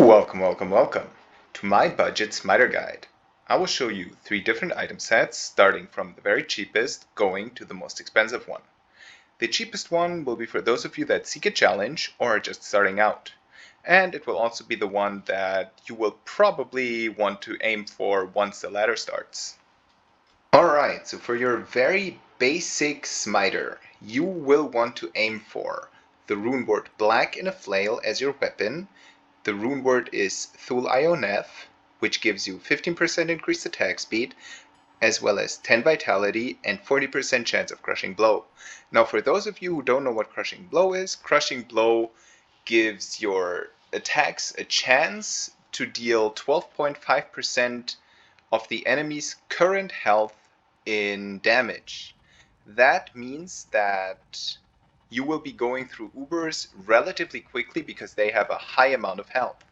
Welcome to my budget Smiter guide. I will show you 3 different item sets starting from the very cheapest going to the most expensive one. The cheapest one will be for those of you that seek a challenge or are just starting out. And it will also be the one that you will probably want to aim for once the ladder starts. Alright, so for your very basic smiter, you will want to aim for the rune word black in a flail as your weapon. The rune word is Thul Ionef, which gives you 15% increased attack speed, as well as 10 vitality and 40% chance of crushing blow. Now for those of you who don't know what crushing blow is, crushing blow gives your attacks a chance to deal 12.5% of the enemy's current health in damage. That means that you will be going through Ubers relatively quickly because they have a high amount of health.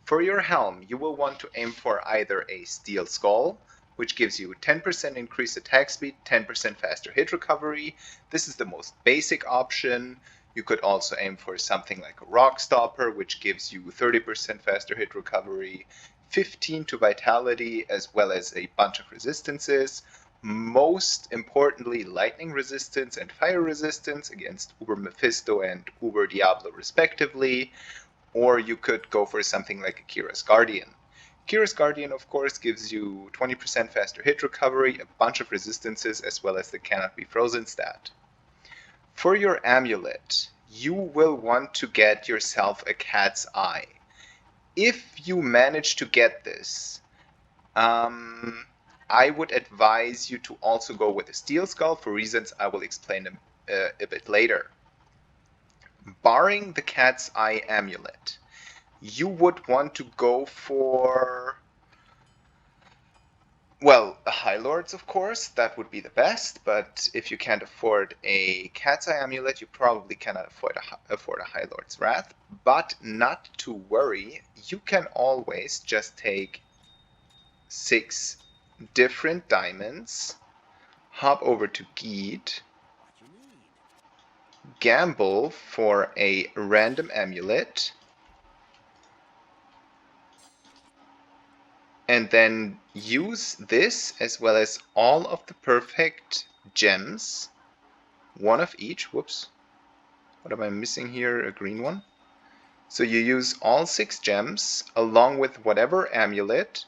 For your helm, you will want to aim for either a steel skull, which gives you 10% increased attack speed, 10% faster hit recovery. This is the most basic option. You could also aim for something like a rock stopper, which gives you 30% faster hit recovery, 15 to vitality, as well as a bunch of resistances. Most importantly, lightning resistance and fire resistance against Uber Mephisto and Uber Diablo respectively. Or you could go for something like a Kira's Guardian. Kira's Guardian, of course, gives you 20% faster hit recovery, a bunch of resistances, as well as the cannot be frozen stat. For your amulet, you will want to get yourself a cat's eye. If you manage to get this, I would advise you to also go with a steel skull for reasons I will explain a bit later. Barring the cat's eye amulet, you would want to go for, well, a High Lords, of course, that would be the best, but if you can't afford a cat's eye amulet, you probably cannot afford a High Lord's Wrath. But not to worry, you can always just take 6 different diamonds, hop over to Geet, gamble for a random amulet, and then use this as well as all of the perfect gems, one of each. Whoops, what am I missing here? A green one. So you use all 6 gems along with whatever amulet,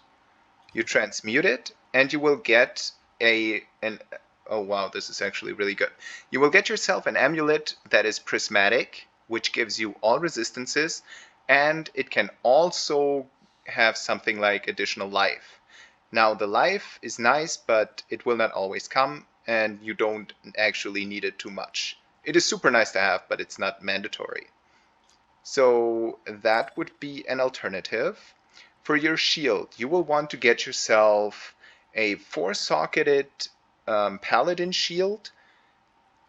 you transmute it, and you will get oh wow, this is actually really good. You will get yourself an amulet that is prismatic, which gives you all resistances, and it can also have something like additional life. Now the life is nice, but it will not always come, and you don't actually need it too much. It is super nice to have, but it's not mandatory. So that would be an alternative. For your shield, you will want to get yourself a 4-socketed paladin shield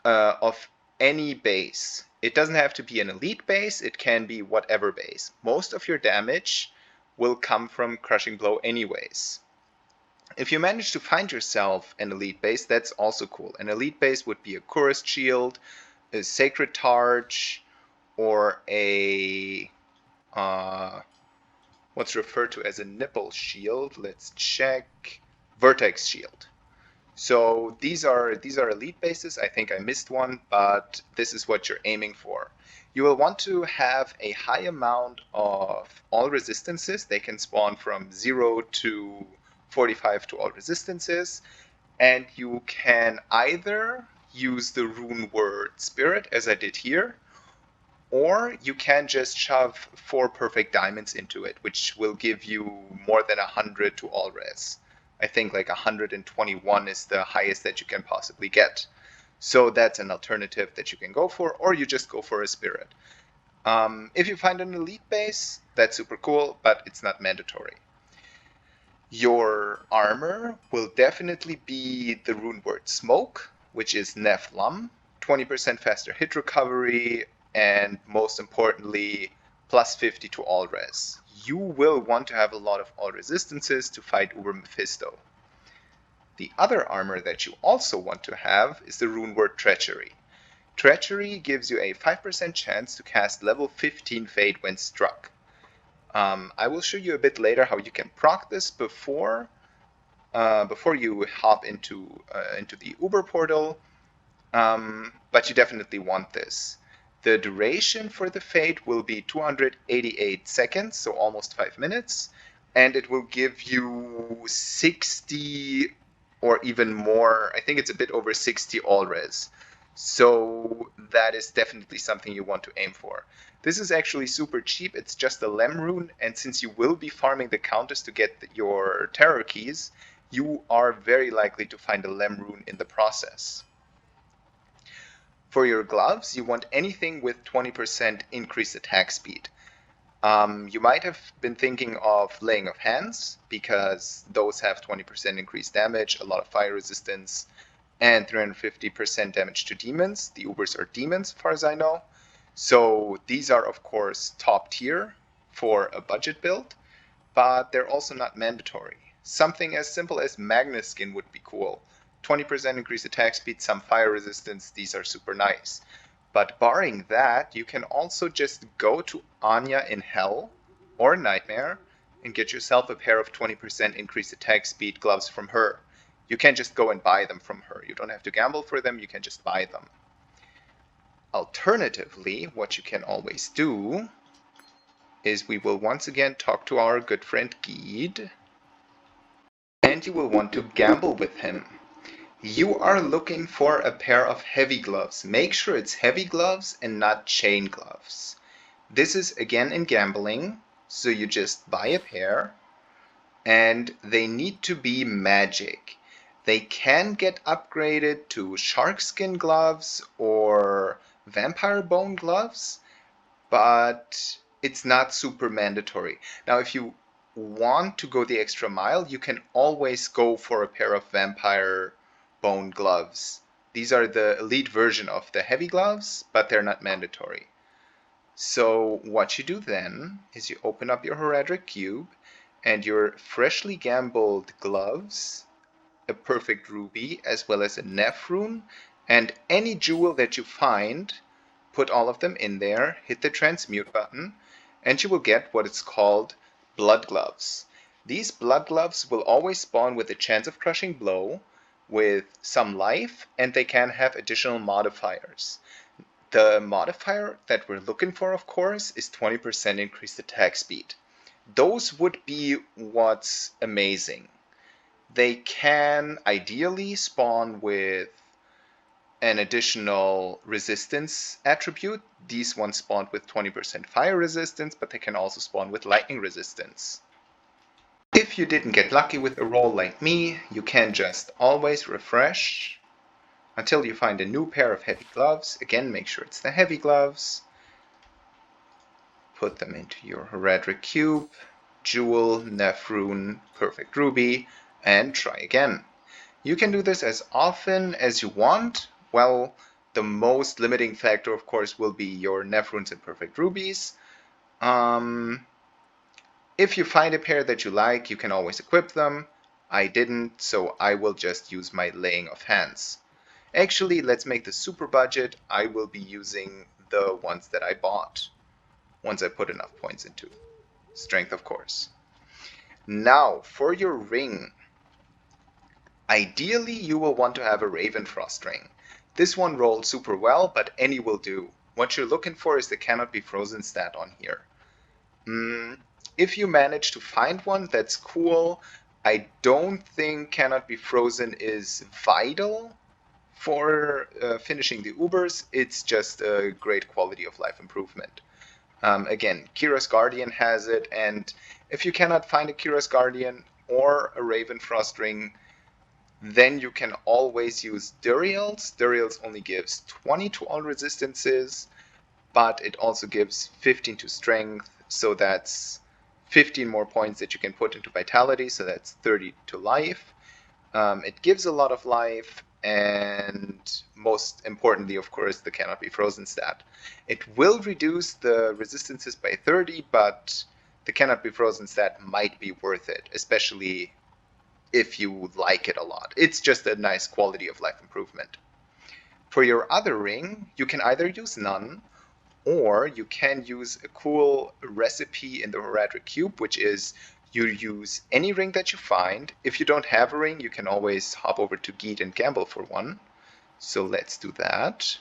of any base. It doesn't have to be an elite base, it can be whatever base. Most of your damage will come from crushing blow anyways. If you manage to find yourself an elite base, that's also cool. An elite base would be a Chorus shield, a Sacred Targe, or a what's referred to as a nipple shield. Let's check. Vertex shield. So these are elite bases. I think I missed one, but this is what you're aiming for. You will want to have a high amount of all resistances. They can spawn from 0 to 45 to all resistances, and you can either use the rune word spirit, as I did here, or you can just shove 4 perfect diamonds into it, which will give you more than 100 to all res. I think like 121 is the highest that you can possibly get. So that's an alternative that you can go for, or you just go for a spirit. If you find an elite base, that's super cool, but it's not mandatory. Your armor will definitely be the rune word smoke, which is Nephlum, 20% faster hit recovery, and most importantly, plus 50 to all res. You will want to have a lot of all resistances to fight Uber Mephisto. The other armor that you also want to have is the rune word Treachery. Treachery gives you a 5% chance to cast level 15 Fade when struck. I will show you a bit later how you can proc this before you hop into the Uber portal, but you definitely want this. The duration for the fade will be 288 seconds, so almost 5 minutes, and it will give you 60 or even more. I think it's a bit over 60 all res. So that is definitely something you want to aim for. This is actually super cheap. It's just a Lem rune, and since you will be farming the counters to get your terror keys, you are very likely to find a Lem rune in the process. For your gloves, you want anything with 20% increased attack speed. You might have been thinking of Laying of Hands, because those have 20% increased damage, a lot of fire resistance, and 350% damage to demons. The Ubers are demons, as far as I know. So these are, of course, top tier for a budget build, but they're also not mandatory. Something as simple as Magnus Skin would be cool. 20% increased attack speed, some fire resistance, these are super nice. But barring that, you can also just go to Anya in Hell or Nightmare and get yourself a pair of 20% increased attack speed gloves from her. You can just go and buy them from her. You don't have to gamble for them, you can just buy them. Alternatively, what you can always do is we will once again talk to our good friend Geed, and you will want to gamble with him. You are looking for a pair of heavy gloves. Make sure it's heavy gloves and not chain gloves. This is again in gambling, so you just buy a pair, and they need to be magic. They can get upgraded to shark skin gloves or vampire bone gloves, but it's not super mandatory. Now, if you want to go the extra mile, you can always go for a pair of vampire bone gloves. These are the elite version of the heavy gloves, but they're not mandatory. So what you do then is you open up your Heraldric Cube and your freshly gambled gloves, a perfect ruby, as well as a Neph rune, and any jewel that you find, put all of them in there, hit the transmute button, and you will get what is called blood gloves. These blood gloves will always spawn with a chance of crushing blow, with some life, and they can have additional modifiers. The modifier that we're looking for, of course, is 20% increased attack speed. Those would be what's amazing. They can ideally spawn with an additional resistance attribute. These ones spawn with 20% fire resistance, but they can also spawn with lightning resistance. If you didn't get lucky with a roll like me, you can just always refresh until you find a new pair of heavy gloves. Again, make sure it's the heavy gloves. Put them into your Heraldric Cube, Jewel, Neph rune, Perfect Ruby, and try again. You can do this as often as you want. Well, the most limiting factor, of course, will be your Neph runes and Perfect Rubies. If you find a pair that you like, you can always equip them. I didn't, so I will just use my Laying of Hands. Actually, let's make the super budget. I will be using the ones that I bought once I put enough points into strength, of course. Now, for your ring. Ideally, you will want to have a Ravenfrost ring. This one rolled super well, but any will do. What you're looking for is the Cannot Be Frozen stat on here. If you manage to find one, that's cool. I don't think Cannot Be Frozen is vital for finishing the Ubers. It's just a great quality of life improvement. Again, Kira's Guardian has it, and if you cannot find a Kira's Guardian or a Ravenfrost ring, then you can always use Duriel's. Duriel's only gives 20 to all resistances, but it also gives 15 to strength, so that's 15 more points that you can put into vitality, so that's 30 to life. It gives a lot of life, and most importantly, of course, the Cannot Be Frozen stat. It will reduce the resistances by 30, but the Cannot Be Frozen stat might be worth it, especially if you like it a lot. It's just a nice quality of life improvement. For your other ring, you can either use none, Or you can use a cool recipe in the Heraldric Cube, which is you use any ring that you find. If you don't have a ring, you can always hop over to Geet and gamble for one. So let's do that.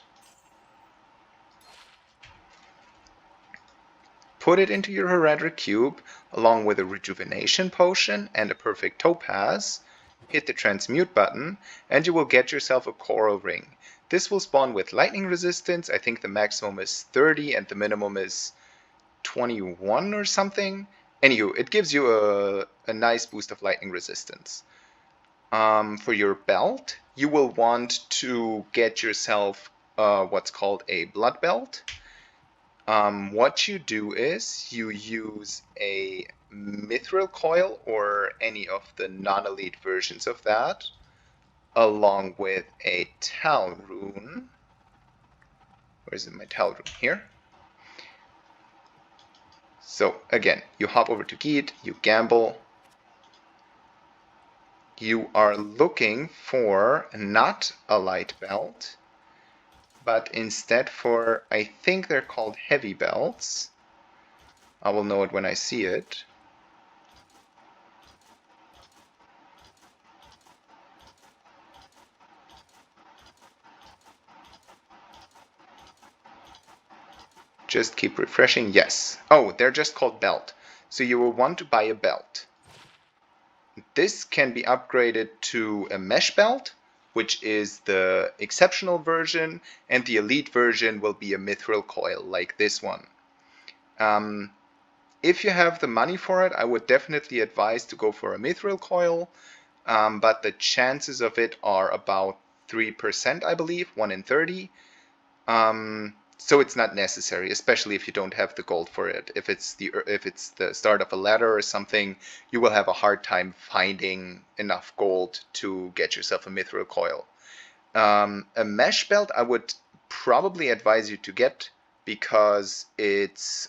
Put it into your Heraldric Cube along with a rejuvenation potion and a perfect topaz. Hit the transmute button and you will get yourself a coral ring. This will spawn with lightning resistance. I think the maximum is 30 and the minimum is 21 or something. Anywho, it gives you a nice boost of lightning resistance. For your belt, you will want to get yourself what's called a blood belt. What you do is you use a mithril coil or any of the non-elite versions of that, along with a tal rune. Where's my tal rune? Here. So again, you hop over to Geet, you gamble. You are looking for not a light belt, but instead for, I think they're called heavy belts. I will know it when I see it. Just keep refreshing. Yes. Oh, they're just called belt. So you will want to buy a belt. This can be upgraded to a mesh belt, which is the exceptional version, and the elite version will be a mithril coil like this one. If you have the money for it, I would definitely advise to go for a mithril coil, but the chances of it are about 3%, I believe, 1 in 30. So it's not necessary, especially if you don't have the gold for it. If it's the start of a ladder or something, you will have a hard time finding enough gold to get yourself a mithril coil. A mesh belt I would probably advise you to get because it's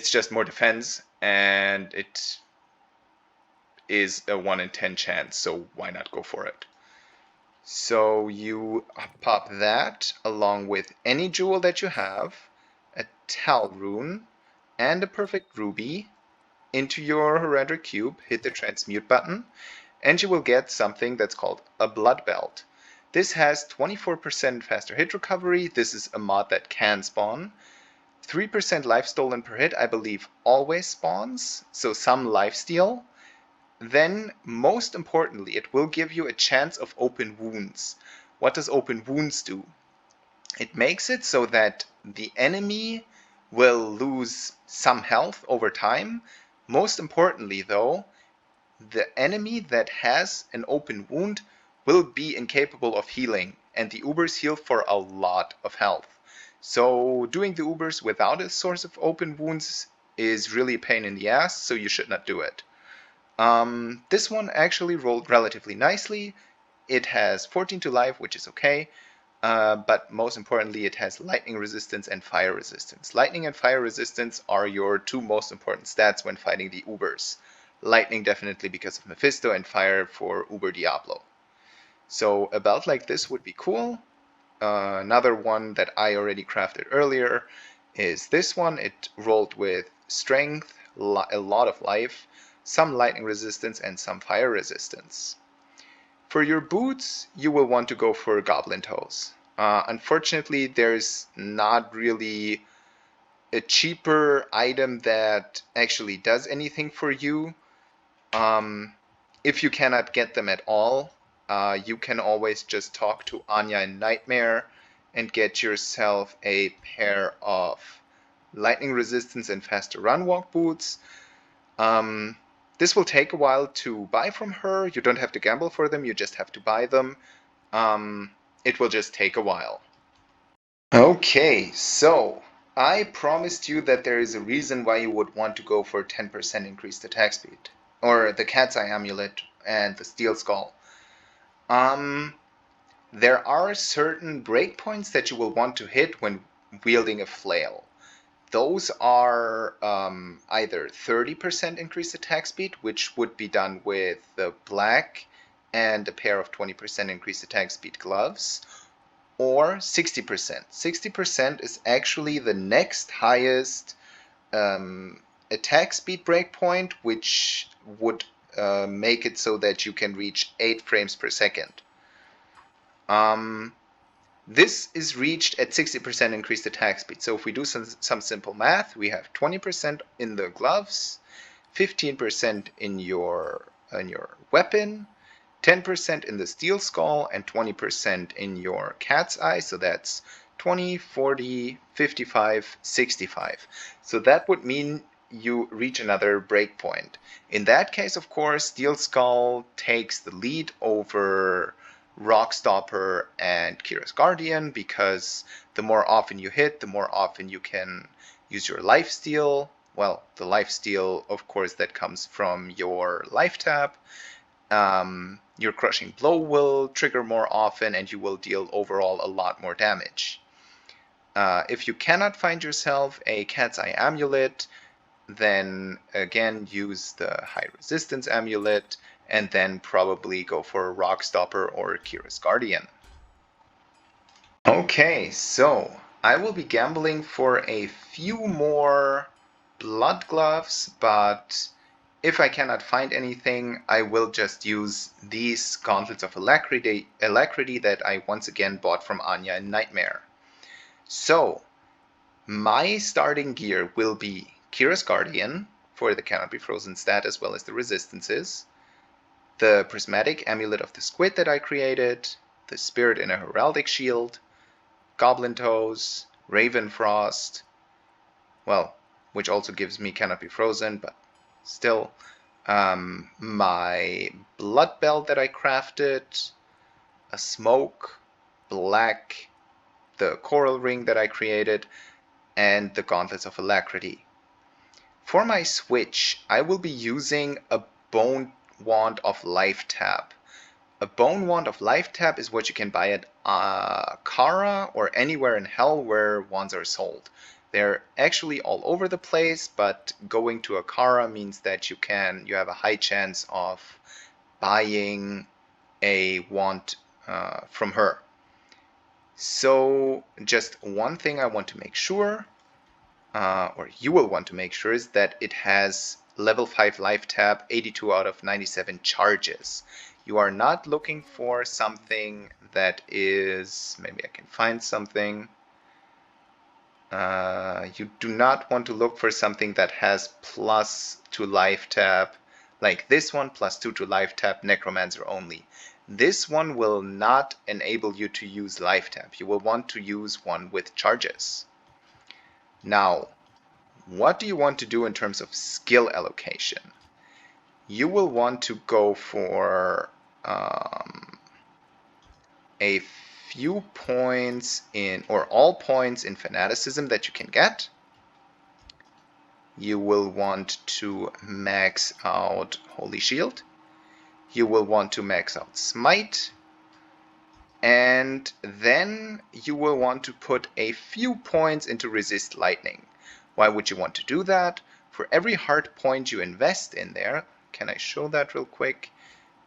just more defense and it is a 1 in 10 chance, so why not go for it? So you pop that along with any jewel that you have, a tal rune, and a perfect ruby into your Heraldric Cube, hit the transmute button, and you will get something that's called a blood belt. This has 24% faster hit recovery. This is a mod that can spawn. 3% life stolen per hit, I believe, always spawns, so some lifesteal. Then, most importantly, it will give you a chance of open wounds. What does open wounds do? It makes it so that the enemy will lose some health over time. Most importantly, though, the enemy that has an open wound will be incapable of healing, and the Ubers heal for a lot of health. So doing the Ubers without a source of open wounds is really a pain in the ass, so you should not do it. This one actually rolled relatively nicely. It has 14 to life, which is okay, but most importantly, it has lightning resistance and fire resistance. Lightning and fire resistance are your two most important stats when fighting the Ubers. Lightning definitely because of Mephisto, and fire for Uber Diablo. So a belt like this would be cool. Another one that I already crafted earlier is this one. It rolled with strength, a lot of life, some lightning resistance, and some fire resistance. For your boots, you will want to go for goblin toes. Unfortunately, there's not really a cheaper item that actually does anything for you. If you cannot get them at all, you can always just talk to Anya in Nightmare and get yourself a pair of lightning resistance and faster run walk boots. This will take a while to buy from her. You don't have to gamble for them, you just have to buy them. It will just take a while. Okay, so I promised you that there is a reason why you would want to go for 10% increased attack speed, or the Cat's Eye Amulet and the Steel Skull. There are certain breakpoints that you will want to hit when wielding a flail. Those are either 30% increased attack speed, which would be done with the black and a pair of 20% increased attack speed gloves, or 60%. 60% is actually the next highest attack speed breakpoint, which would make it so that you can reach 8 frames per second. This is reached at 60% increased attack speed. So if we do some simple math, we have 20% in the gloves, 15% in your weapon, 10% in the steel skull, and 20% in your cat's eye. So that's 20, 40, 55, 65. So that would mean you reach another breakpoint. In that case, of course, Steel Skull takes the lead over Rockstopper and Kira's Guardian, because the more often you hit, the more often you can use your lifesteal. Well, the lifesteal, of course, that comes from your life tap. Your crushing blow will trigger more often, and you will deal overall a lot more damage. If you cannot find yourself a Cat's Eye amulet, then again use the high resistance amulet, and then probably go for a Rockstopper or Kira's Guardian. Okay, so I will be gambling for a few more blood gloves, but if I cannot find anything, I will just use these gauntlets of alacrity that I once again bought from Anya in Nightmare. So, my starting gear will be Kira's Guardian for the Cannot Be Frozen stat as well as the resistances, the Prismatic Amulet of the Squid that I created, the Spirit in a Heraldic Shield, Goblin Toes, Raven Frost, well, which also gives me Cannot Be Frozen, but still, my Blood Belt that I crafted, a Smoke, Black, the Coral Ring that I created, and the Gauntlets of Alacrity. For my switch, I will be using a Bone Wand of Life Tap. A Bone Wand of Life Tap is what you can buy at Kara or anywhere in Hell where wands are sold. They're actually all over the place, but going to a Kara means that you have a high chance of buying a wand from her. So just one thing I want to make sure, or you will want to make sure, is that it has level 5 life tap, 82 out of 97 charges. You are not looking for something that is, maybe I can find something. You do not want to look for something that has +2 life tap, like this one, +2 to life tap, Necromancer only. This one will not enable you to use life tap. You will want to use one with charges. Now, what do you want to do in terms of skill allocation? You will want to go for a few points in, or all points in Fanaticism that you can get. You will want to max out Holy Shield. You will want to max out Smite. And then you will want to put a few points into Resist Lightning. Why would you want to do that? For every heart point you invest in there, can I show that real quick?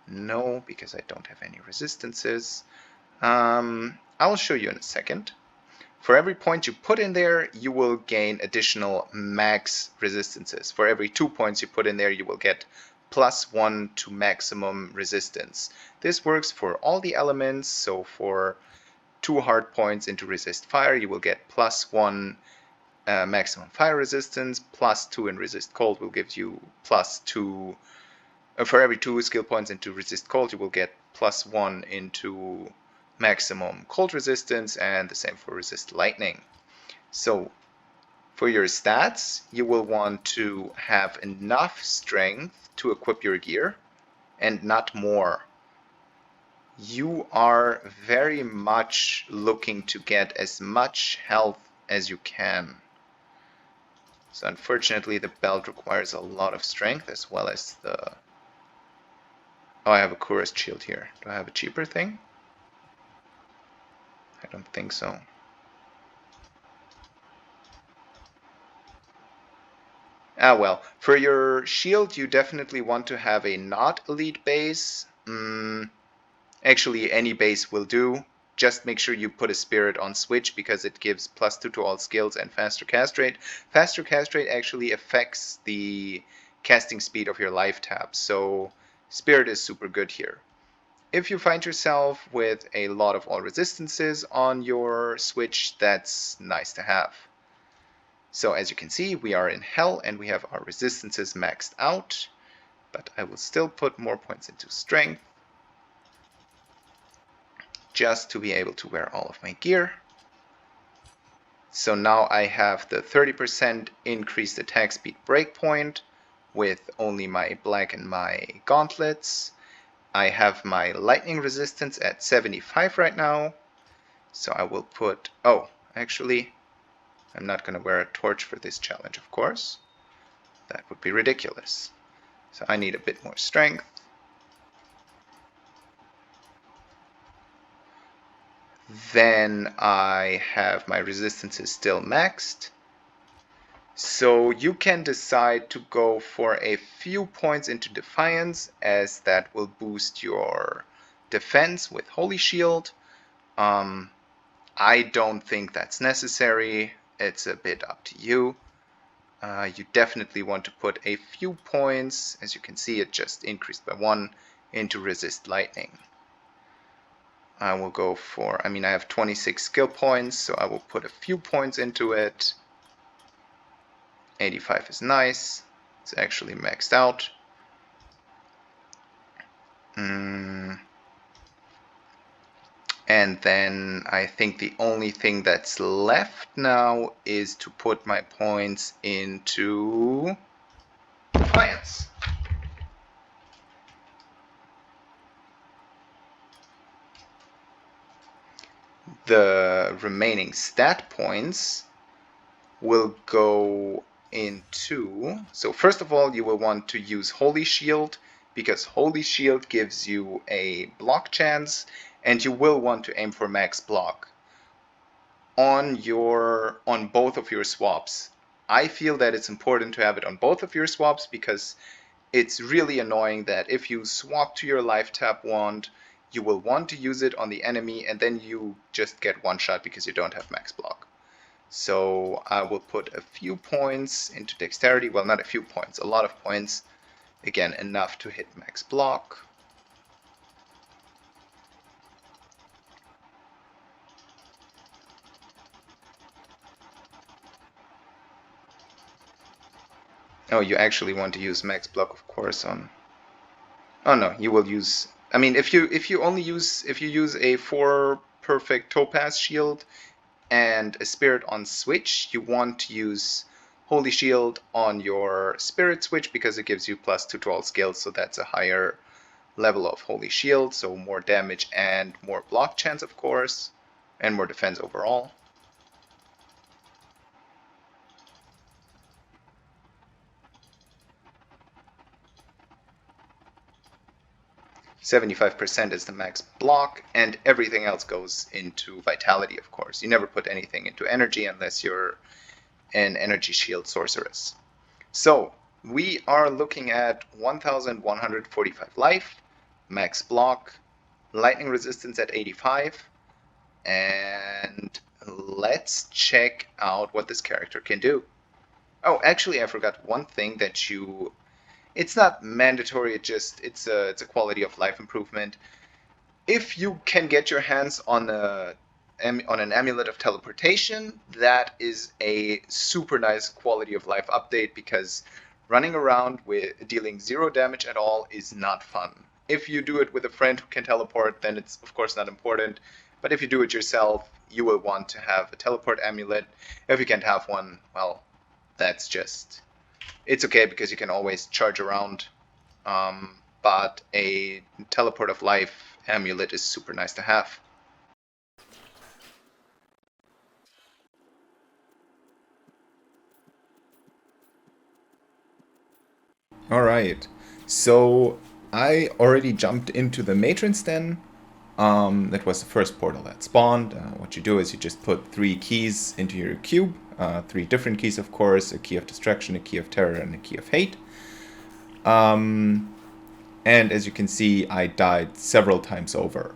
No, because I don't have any resistances. I'll show you in a second. For every point you put in there, you will gain additional max resistances. For every 2 points you put in there, you will get +1 to maximum resistance. This works for all the elements, so for 2 hard points into resist fire, you will get +1 maximum fire resistance, +2 in resist cold will give you +2. For every 2 skill points into resist cold, you will get +1 into maximum cold resistance, and the same for resist lightning. So for your stats, you will want to have enough strength to equip your gear and not more. You are very much looking to get as much health as you can. So unfortunately the belt requires a lot of strength as well as the... Oh, I have a Kurast shield here. Do I have a cheaper thing? I don't think so. Ah well, for your shield you definitely want to have a not elite base. Actually any base will do. just make sure you put a spirit on switch because it gives +2 to all skills and faster cast rate. Faster cast rate actually affects the casting speed of your life tab, so spirit is super good here. If you find yourself with a lot of all resistances on your switch, that's nice to have. So as you can see, we are in hell and we have our resistances maxed out, but I will still put more points into strength just to be able to wear all of my gear. So now I have the 30% increased attack speed breakpoint with only my black and my gauntlets. I have my lightning resistance at 75 right now. So I will put, oh, actually, I'm not going to wear a torch for this challenge, of course. That would be ridiculous. So I need a bit more strength. Then I have my resistances still maxed. So you can decide to go for a few points into Defiance, as that will boost your defense with Holy Shield. I don't think that's necessary. It's a bit up to you. You definitely want to put a few points, as you can see it just increased by 1, into Resist Lightning. I will go for, I have 26 skill points, so I will put a few points into it. 85 is nice. It's actually maxed out. And then I think the only thing that's left now is to put my points into Defiance. The remaining stat points will go into, so first of all you will want to use Holy Shield, because Holy Shield gives you a block chance, and you will want to aim for max block on both of your swaps. I feel that it's important to have it on both of your swaps because it's really annoying that if you swap to your life tap wand, you will want to use it on the enemy and then you just get one shot because you don't have max block. So I will put a few points into dexterity. Well, not a few points, a lot of points. Again, enough to hit max block. Oh, you actually want to use max block, of course, on... Oh no, you will use... if you use a 4 perfect topaz shield and a spirit on switch, you want to use Holy Shield on your spirit switch because it gives you +2 to all skills, so that's a higher level of Holy Shield, so more damage and more block chance, of course, and more defense overall. %75% is the max block, and everything else goes into vitality, of course. You never put anything into energy unless you're an energy shield sorceress. So we are looking at 1145 life, max block, lightning resistance at 85, and let's check out what this character can do. Oh, actually I forgot one thing that it's not mandatory, it's a quality of life improvement. If you can get your hands on an amulet of teleportation, that is a super nice quality of life update because running around with dealing 0 damage at all is not fun. If you do it with a friend who can teleport, then it's of course not important, but if you do it yourself, you will want to have a teleport amulet. If you can't have one, well, that's just... It's okay because you can always charge around, but a teleport of life amulet is super nice to have. Alright, so I already jumped into the Matron's Den. That was the first portal that spawned. What you do is you just put 3 keys into your cube. 3 different keys, of course, a key of destruction, a key of terror, and a key of hate. And as you can see, I died several times over.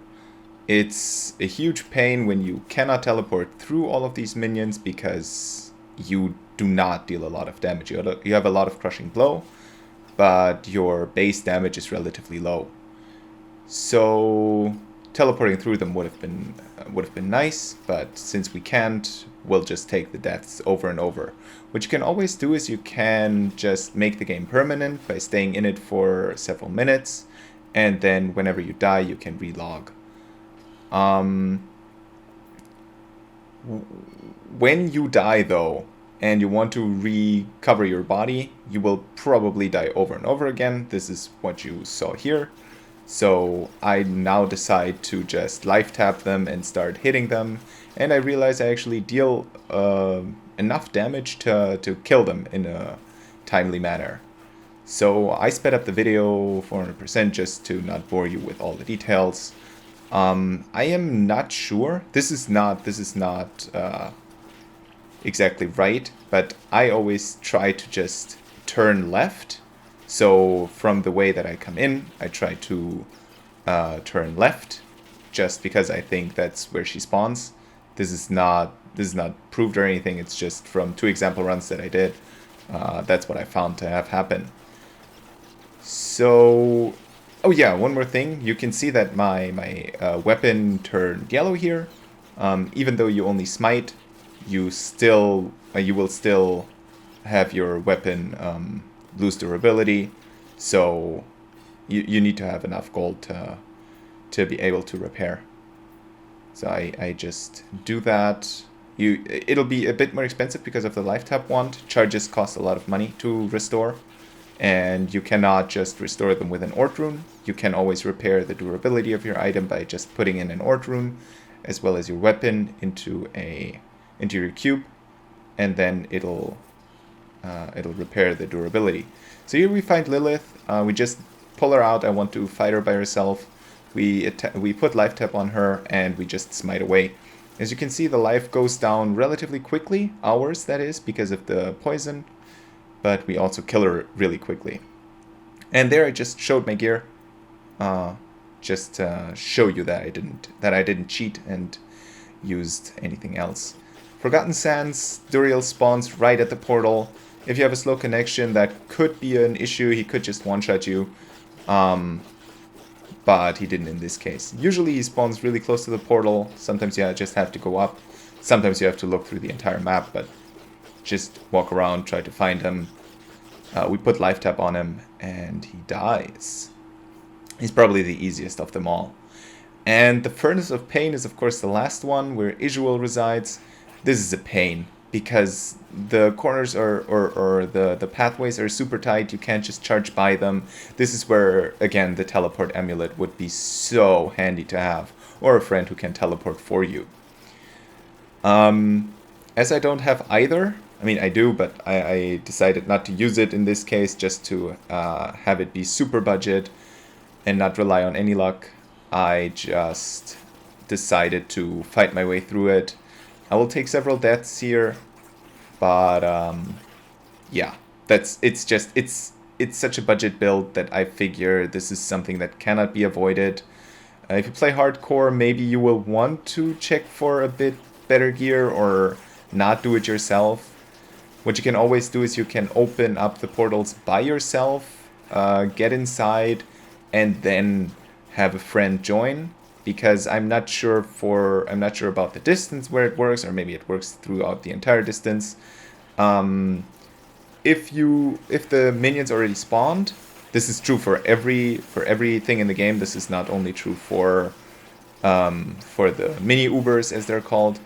It's a huge pain when you cannot teleport through all of these minions because you do not deal a lot of damage. You have a lot of crushing blow, but your base damage is relatively low. So teleporting through them would have been nice, but since we can't, we'll just take the deaths over and over. What you can always do is you can just make the game permanent by staying in it for several minutes, and then whenever you die, you can relog. When you die, though, and you want to recover your body, you will probably die over and over again. This is what you saw here. So I now decide to just life tap them and start hitting them, and I realize I actually deal enough damage to kill them in a timely manner. So I sped up the video 400% just to not bore you with all the details. I am not sure. This is not exactly right, but I always try to just turn left. So from the way that I come in, I try to turn left, just because I think that's where she spawns. This is not proved or anything. It's just from 2 example runs that I did. That's what I found to have happen. So, oh yeah, one more thing. You can see that my weapon turned yellow here. Even though you only smite, you will still have your weapon lose durability. So you need to have enough gold to be able to repair. So I just do that. It'll be a bit more expensive because of the life tap wand. Charges cost a lot of money to restore. And you cannot just restore them with an Ort rune. You can always repair the durability of your item by just putting in an Ort rune, as well as your weapon into your cube, and then it'll repair the durability. So here we find Lilith. We just pull her out. I want to fight her by herself. We put life tap on her and we just smite away. As you can see, the life goes down relatively quickly, ours that is, because of the poison. But we also kill her really quickly. And there I just showed my gear, just to show you that I didn't cheat and used anything else. Forgotten Sands, Duriel spawns right at the portal. If you have a slow connection, that could be an issue. He could just one-shot you, but he didn't in this case. Usually he spawns really close to the portal. Sometimes you just have to go up. Sometimes you have to look through the entire map, but just walk around, try to find him. We put life tap on him, and he dies. He's probably the easiest of them all. And the Furnace of Pain is, of course, the last one, where Isuel resides. This is a pain, because the corners or the pathways are super tight. You can't just charge by them. This is where, again, the teleport amulet would be so handy to have, or a friend who can teleport for you. As I don't have either, I mean, I do, but I decided not to use it in this case, just to have it be super budget and not rely on any luck. I just decided to fight my way through it. I will take several deaths here, but yeah, it's such a budget build that I figure this is something that cannot be avoided. If you play hardcore, maybe you will want to check for a bit better gear or not do it yourself. What you can always do is you can open up the portals by yourself, get inside, and then have a friend join. Because I'm not sure about the distance where it works, or maybe it works throughout the entire distance. If the minions already spawned, this is true for everything in the game. This is not only true for the Miniubers, as they're called.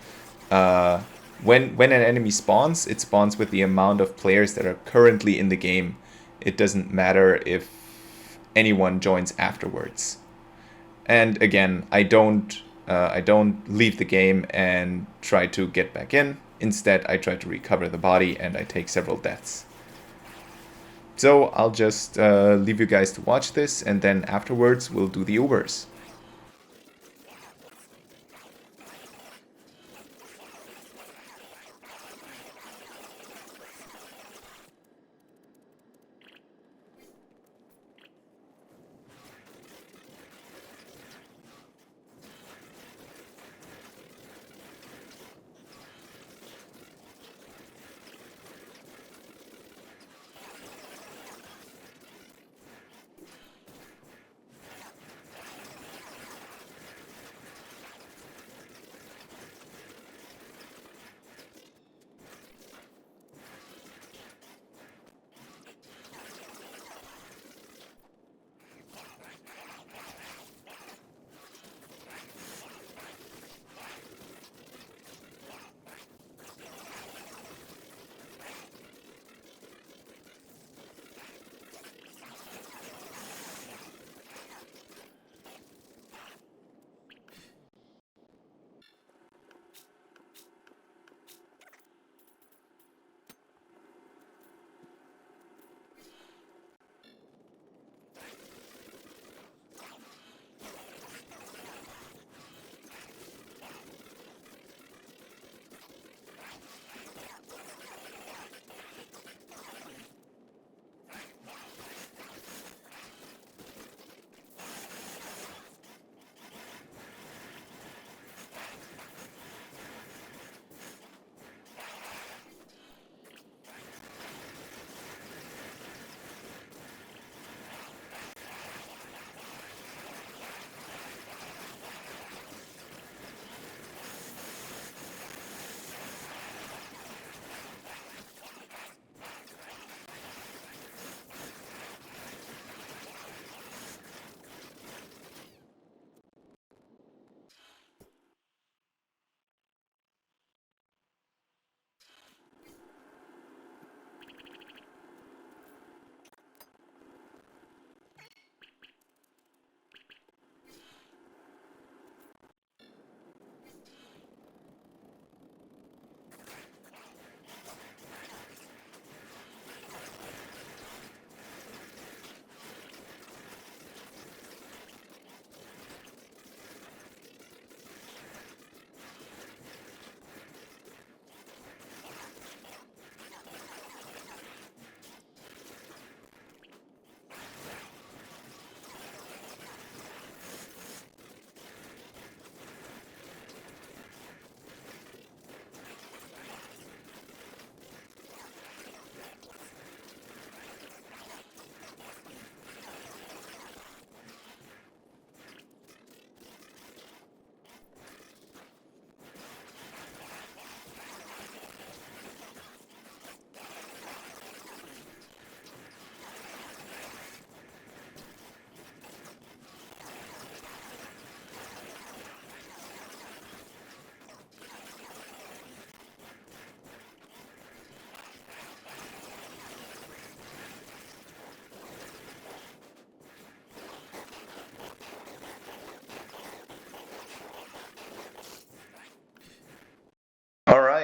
When an enemy spawns, it spawns with the amount of players that are currently in the game. It doesn't matter if anyone joins afterwards. And again, I don't leave the game and try to get back in. Instead, I try to recover the body and I take several deaths. So I'll just leave you guys to watch this, and then afterwards we'll do the Ubers.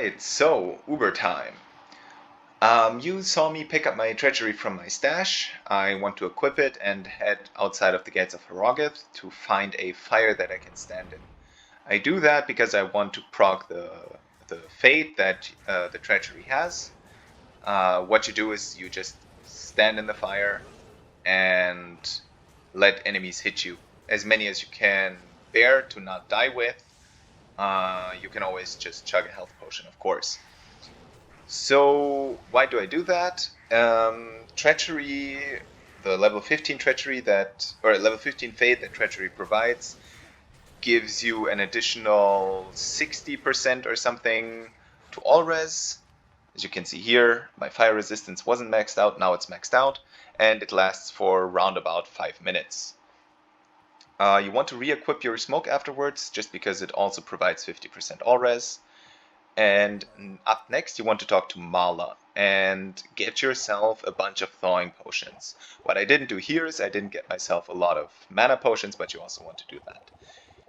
Alright, so Uber time. You saw me pick up my treachery from my stash. I want to equip it and head outside of the gates of Harrogate to find a fire that I can stand in. I do that because I want to proc the fate that the treachery has. What you do is you just stand in the fire and let enemies hit you. As many as you can bear to not die with. You can always just chug a health potion, of course. So why do I do that? Treachery, the level 15 treachery or level 15 fate that treachery provides, gives you an additional 60% or something to all res. As you can see here, my fire resistance wasn't maxed out, now it's maxed out, and it lasts for around about 5 minutes. You want to re-equip your smoke afterwards, just because it also provides 50% all res. And up next, you want to talk to Mala and get yourself a bunch of thawing potions. What I didn't do here is I didn't get myself a lot of mana potions, but you also want to do that.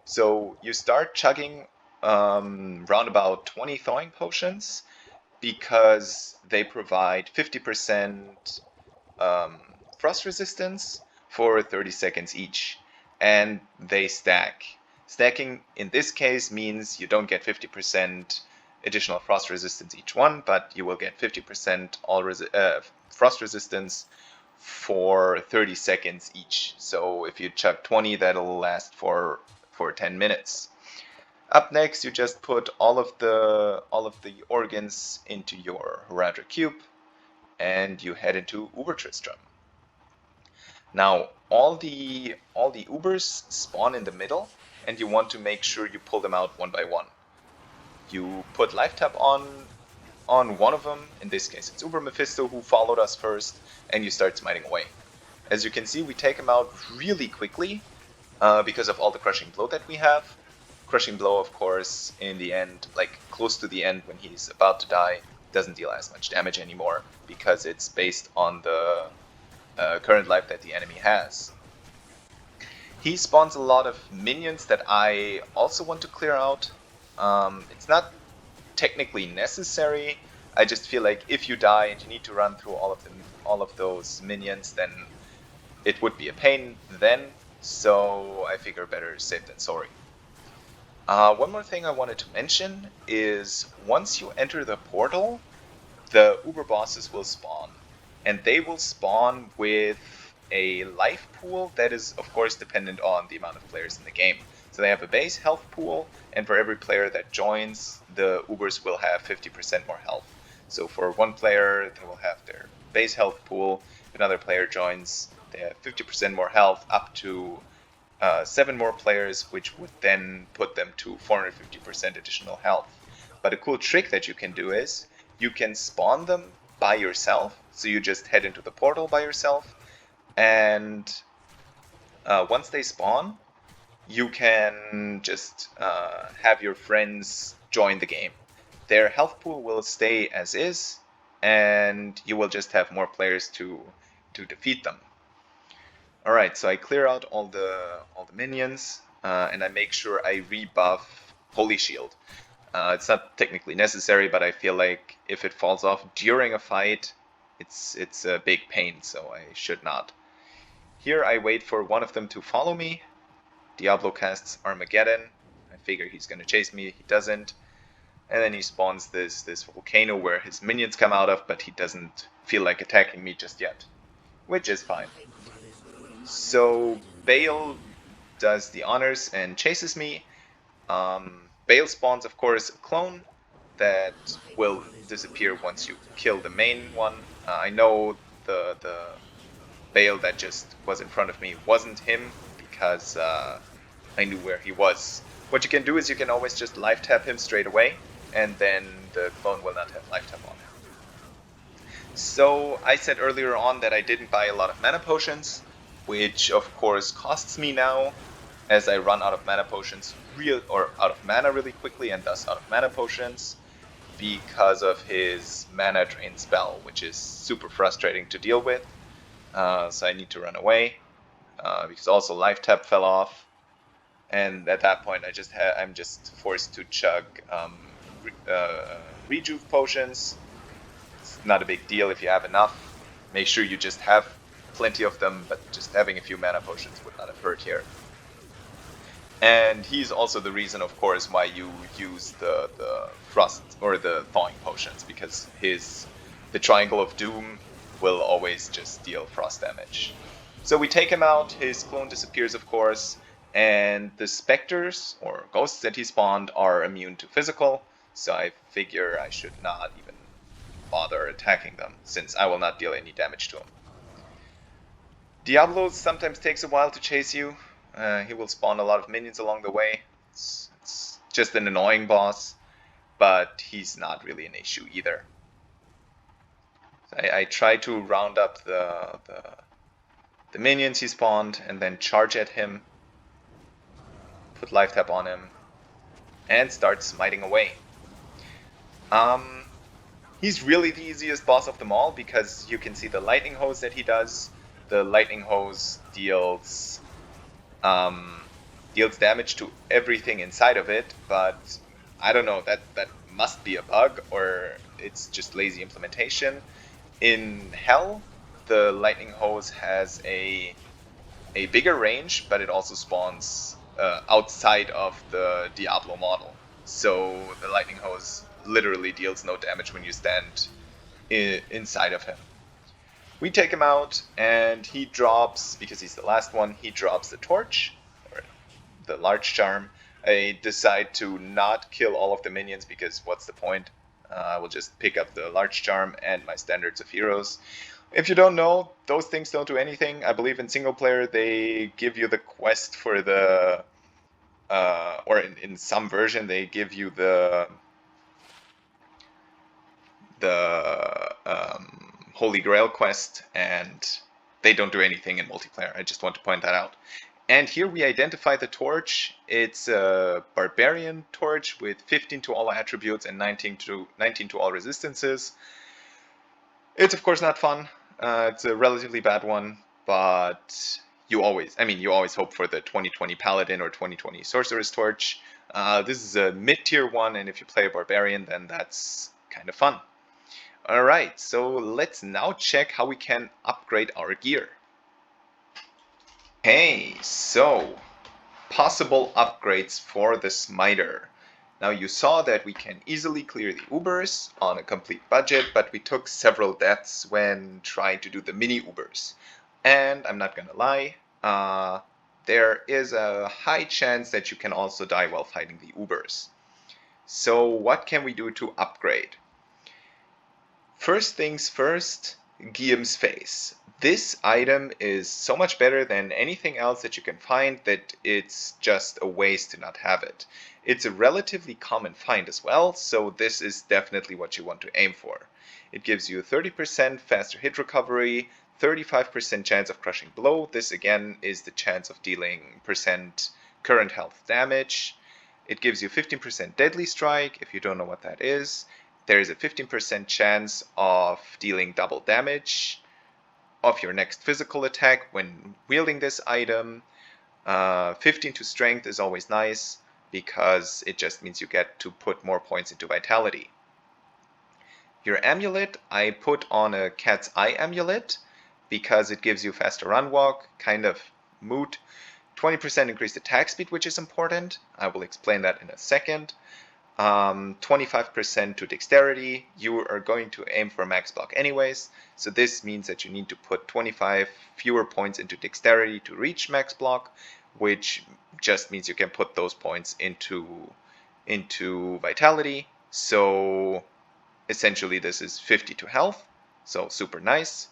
So you start chugging round about 20 thawing potions because they provide 50% frost resistance for 30 seconds each, and they stack. Stacking in this case means you don't get 50% additional frost resistance each one, but you will get 50% frost resistance for 30 seconds each. So if you chug 20, that'll last for 10 minutes. Up next, you just put all of the organs into your Horadric cube, and you head into Uber Tristram. Now, all the Ubers spawn in the middle, and you want to make sure you pull them out one by one. You put life tap on one of them, in this case it's Uber Mephisto who followed us first, and you start smiting away. As you can see, we take him out really quickly because of all the Crushing Blow that we have. Crushing Blow, of course, in the end, like close to the end when he's about to die, doesn't deal as much damage anymore because it's based on the current life that the enemy has. He spawns a lot of minions that I also want to clear out. It's not technically necessary. I just feel like if you die and you need to run through all of those minions, then it would be a pain then. So I figure better safe than sorry. One more thing I wanted to mention is once you enter the portal, the Uber bosses will spawn, and they will spawn with a life pool that is, of course, dependent on the amount of players in the game. So they have a base health pool, and for every player that joins, the Ubers will have 50% more health. So for one player, they will have their base health pool. If another player joins, they have 50% more health, up to 7 more players, which would then put them to 450% additional health. But a cool trick that you can do is you can spawn them by yourself. So you just head into the portal by yourself, and once they spawn, you can just have your friends join the game. Their health pool will stay as is, and you will just have more players to defeat them. Alright, so I clear out all the minions, and I make sure I rebuff Holy Shield. It's not technically necessary, but I feel like if it falls off during a fight, it's a big pain, so I should not. Here I wait for one of them to follow me. Diablo casts Armageddon. I figure he's gonna chase me, he doesn't. And then he spawns this volcano where his minions come out of, but he doesn't feel like attacking me just yet, which is fine. So Bale does the honors and chases me. Bale spawns, of course, a clone that will disappear once you kill the main one. I know the Bale that just was in front of me wasn't him because I knew where he was. What you can do is you can always just life tap him straight away, and then the clone will not have life tap on him. So I said earlier on that I didn't buy a lot of mana potions, which of course costs me now, as I run out of mana potions out of mana really quickly, and thus out of mana potions because of his mana drain spell, which is super frustrating to deal with. So I need to run away because also life tap fell off, and at that point I'm just forced to chug rejuve potions. It's not a big deal if you have enough. Make sure you just have plenty of them, but just having a few mana potions would not have hurt here. And he's also the reason, of course, why you use the frost or the thawing potions, because the Triangle of Doom will always just deal frost damage. So we take him out, his clone disappears, of course, and the specters or ghosts that he spawned are immune to physical, so I figure I should not even bother attacking them, since I will not deal any damage to him. Diablo sometimes takes a while to chase you. He will spawn a lot of minions along the way. It's just an annoying boss, but he's not really an issue either. I try to round up the minions he spawned and then charge at him, put life tap on him, and start smiting away. He's really the easiest boss of them all because you can see the lightning hose that he does. The lightning hose deals damage to everything inside of it, but I don't know, that must be a bug or it's just lazy implementation. In Hell, the lightning hose has a bigger range, but it also spawns outside of the Diablo model. So the lightning hose literally deals no damage when you stand inside of him. We take him out, and he drops, because he's the last one, he drops the torch, or the large charm. I decide to not kill all of the minions, because what's the point? I will just pick up the large charm and my standards of heroes. If you don't know, those things don't do anything. I believe in single player they give you the quest for the, or in some version they give you the Holy Grail quest, and they don't do anything in multiplayer. I just want to point that out. And here we identify the torch. It's a barbarian torch with 15 to all attributes and 19 to all resistances. It's of course not fun. It's a relatively bad one, but you always hope for the 2020 Paladin or 2020 Sorceress Torch. This is a mid-tier one, and if you play a barbarian, then that's kind of fun. Alright, so let's now check how we can upgrade our gear. Okay, so possible upgrades for the Smiter. Now you saw that we can easily clear the Ubers on a complete budget, but we took several deaths when trying to do the Miniubers. And I'm not gonna lie, there is a high chance that you can also die while fighting the Ubers. So what can we do to upgrade? First things first, Guillaume's Face. This item is so much better than anything else that you can find that it's just a waste to not have it. It's a relatively common find as well, so this is definitely what you want to aim for. It gives you 30% faster hit recovery, 35% chance of crushing blow. This again is the chance of dealing percent current health damage. It gives you 15% deadly strike, if you don't know what that is. There is a 15% chance of dealing double damage of your next physical attack when wielding this item. 15 to strength is always nice because it just means you get to put more points into vitality. Your amulet, I put on a cat's eye amulet because it gives you faster run walk, kind of moot. 20% increased attack speed, which is important. I will explain that in a second. 25% to dexterity. You are going to aim for max block anyways, so this means that you need to put 25 fewer points into dexterity to reach max block, which just means you can put those points into vitality. So essentially this is 50 to health, so super nice.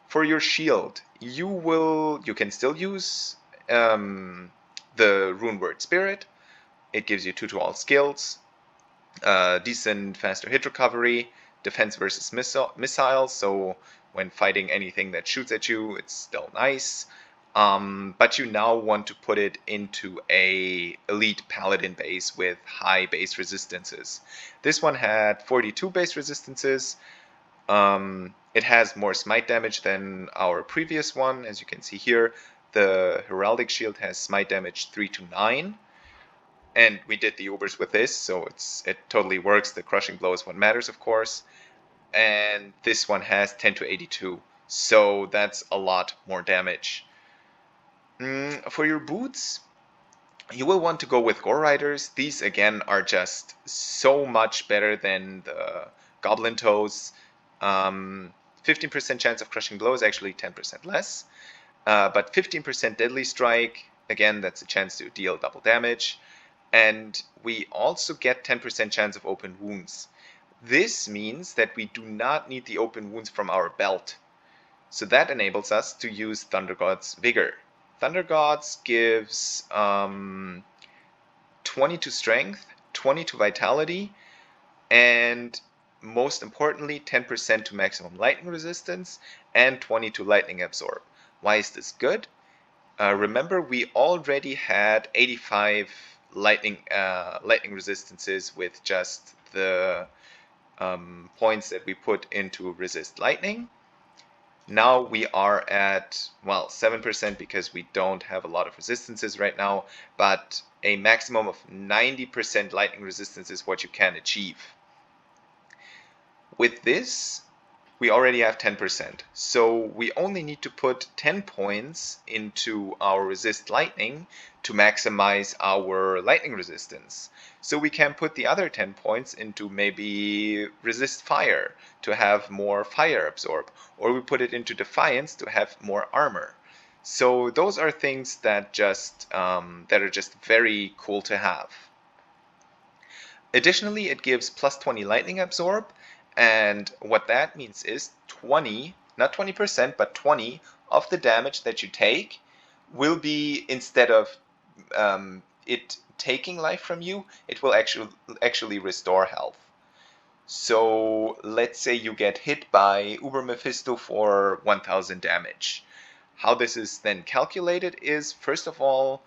For your shield, you can still use the Rune Word Spirit. It gives you 2 to all skills, decent faster hit recovery, defense versus missiles, so when fighting anything that shoots at you, it's still nice. But you now want to put it into a elite paladin base with high base resistances. This one had 42 base resistances. It has more smite damage than our previous one. As you can see here, the heraldic shield has smite damage 3 to 9. And we did the Ubers with this, so it totally works. The crushing blow is what matters, of course. And this one has 10 to 82, so that's a lot more damage. For your boots, you will want to go with Gore Riders. These again are just so much better than the Goblin Toes. 15% chance of crushing blow is actually 10% less, but 15% deadly strike. Again, that's a chance to deal double damage. And we also get 10% chance of open wounds. This means that we do not need the open wounds from our belt. So that enables us to use Thunder God's Vigor. Thunder Gods gives 20 to strength, 20 to vitality, and most importantly 10% to maximum lightning resistance and 20 to lightning absorb. Why is this good? Remember, we already had 85 lightning resistances with just the points that we put into resist lightning. Now we are at, well, 7% because we don't have a lot of resistances right now, but a maximum of 90% lightning resistance is what you can achieve. With this, we already have 10%, so we only need to put 10 points into our resist lightning to maximize our lightning resistance. So we can put the other 10 points into maybe resist fire to have more fire absorb, or we put it into defiance to have more armor. So those are things that are just very cool to have. Additionally, it gives plus 20 lightning absorb, and what that means is 20, not 20%, but 20 of the damage that you take will be, instead of it taking life from you, it will actually restore health. So let's say you get hit by Uber Mephisto for 1000 damage. How this is then calculated is, first of all,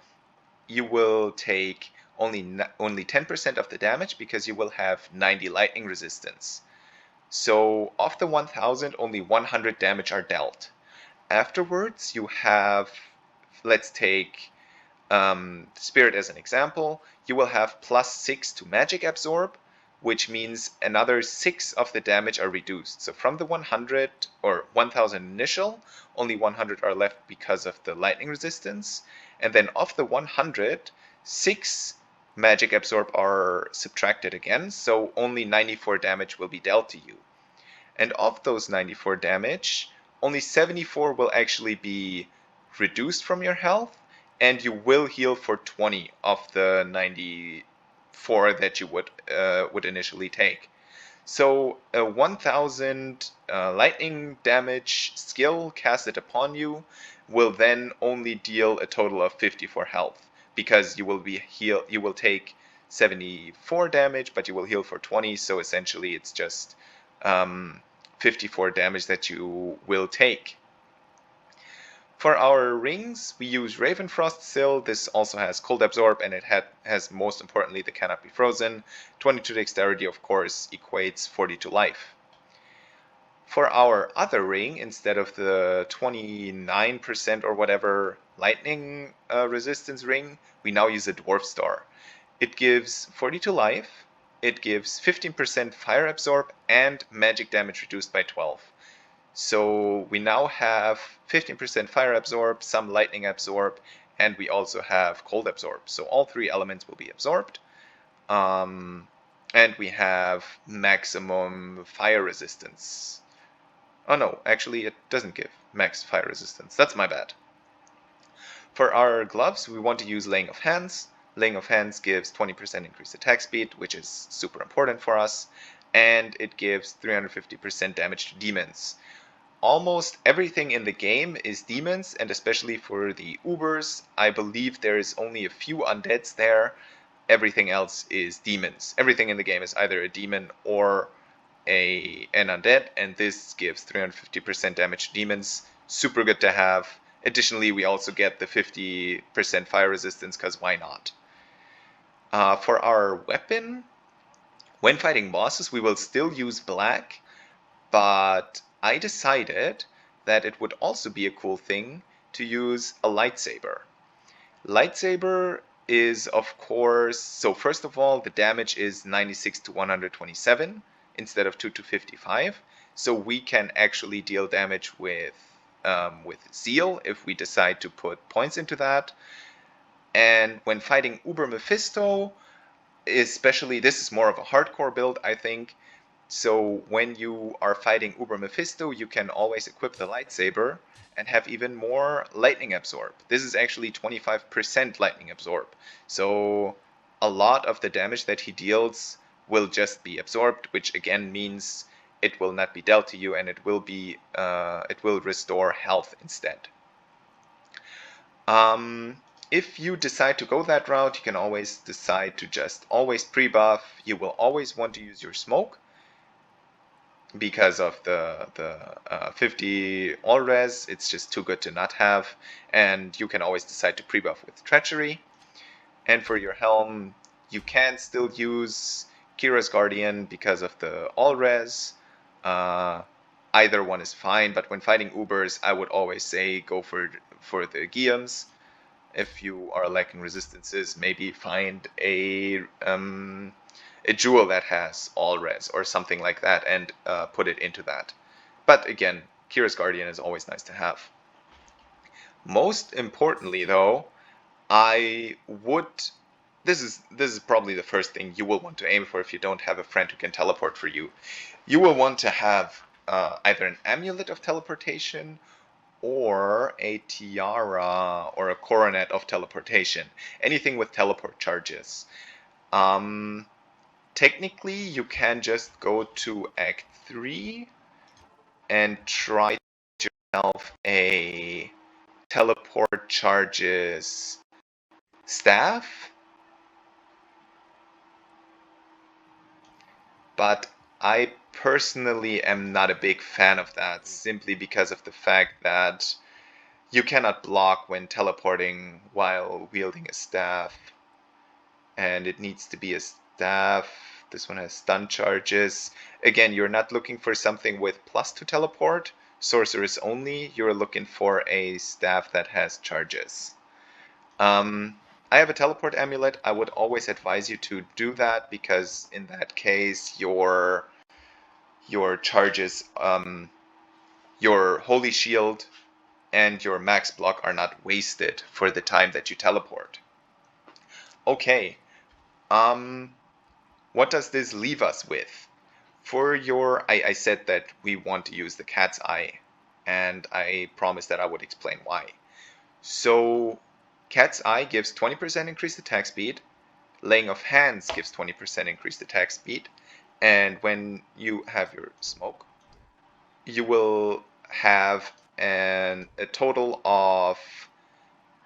you will take only 10% of the damage because you will have 90 lightning resistance. So of the 1000, only 100 damage are dealt. Afterwards, you have, let's take Spirit as an example, you will have plus 6 to magic absorb, which means another 6 of the damage are reduced. So from the 100 or 1000 initial, only 100 are left because of the lightning resistance. And then of the 100, 6 magic absorb are subtracted again, so only 94 damage will be dealt to you. And of those 94 damage, only 74 will actually be reduced from your health, and you will heal for 20 of the 94 that you would initially take. So a 1000 lightning damage skill casted upon you will then only deal a total of 54 health, because you will take 74 damage, but you will heal for 20. So essentially, it's just 54 damage that you will take. For our rings, we use Ravenfrost Sill. This also has Cold Absorb, and it has, most importantly, the Cannot Be Frozen. 22 Dexterity, of course, equates 40 to life. For our other ring, instead of the 29% or whatever lightning resistance ring, we now use a Dwarf Star. It gives 40 to life, it gives 15% fire absorb, and magic damage reduced by 12. So we now have 15% fire absorb, some lightning absorb, and we also have cold absorb. So all three elements will be absorbed. And we have maximum fire resistance. Oh no, actually it doesn't give max fire resistance. That's my bad. For our gloves, we want to use Laying of Hands. Laying of Hands gives 20% increased attack speed, which is super important for us. And it gives 350% damage to demons. Almost everything in the game is demons, and especially for the Ubers, I believe there is only a few undeads there. Everything else is demons. Everything in the game is either a demon or an undead, and this gives 350% damage to demons. Super good to have. Additionally, we also get the 50% fire resistance, because why not? For our weapon, when fighting bosses, we will still use black, but I decided that it would also be a cool thing to use a lightsaber. Lightsaber is, of course, so first of all, the damage is 96 to 127 instead of 2 to 55. So we can actually deal damage with Zeal if we decide to put points into that. And when fighting Uber Mephisto, especially, this is more of a hardcore build, I think. So when you are fighting Uber Mephisto, you can always equip the lightsaber and have even more lightning absorb. This is actually 25% lightning absorb. So a lot of the damage that he deals will just be absorbed, which again means it will not be dealt to you, and it will restore health instead. If you decide to go that route, you can always decide to just always pre-buff. You will always want to use your smoke because of the 50 all res. It's just too good to not have, and you can always decide to pre-buff with treachery. And for your helm, you can still use Kira's Guardian because of the all res. Either one is fine, but when fighting Ubers, I would always say go for the Guillaumes. If you are lacking resistances, maybe find a jewel that has all res or something like that and put it into that. But again, Kira's Guardian is always nice to have. Most importantly, though, I would. This is probably the first thing you will want to aim for if you don't have a friend who can teleport for you. You will want to have either an amulet of teleportation or a tiara or a coronet of teleportation. Anything with teleport charges. Technically, you can just go to Act 3 and try yourself a teleport charges staff. But I personally am not a big fan of that, simply because of the fact that you cannot block when teleporting while wielding a staff. And it needs to be a staff. This one has stun charges. Again, you're not looking for something with plus to teleport. Sorceress only. You're looking for a staff that has charges. I have a teleport amulet. I would always advise you to do that because in that case, your charges, your holy shield and your max block are not wasted for the time that you teleport. Okay, what does this leave us with? For your, I said that we want to use the cat's eye, and I promised that I would explain why. So, cat's eye gives 20% increased attack speed, laying of hands gives 20% increased attack speed, and when you have your smoke, you will have a total of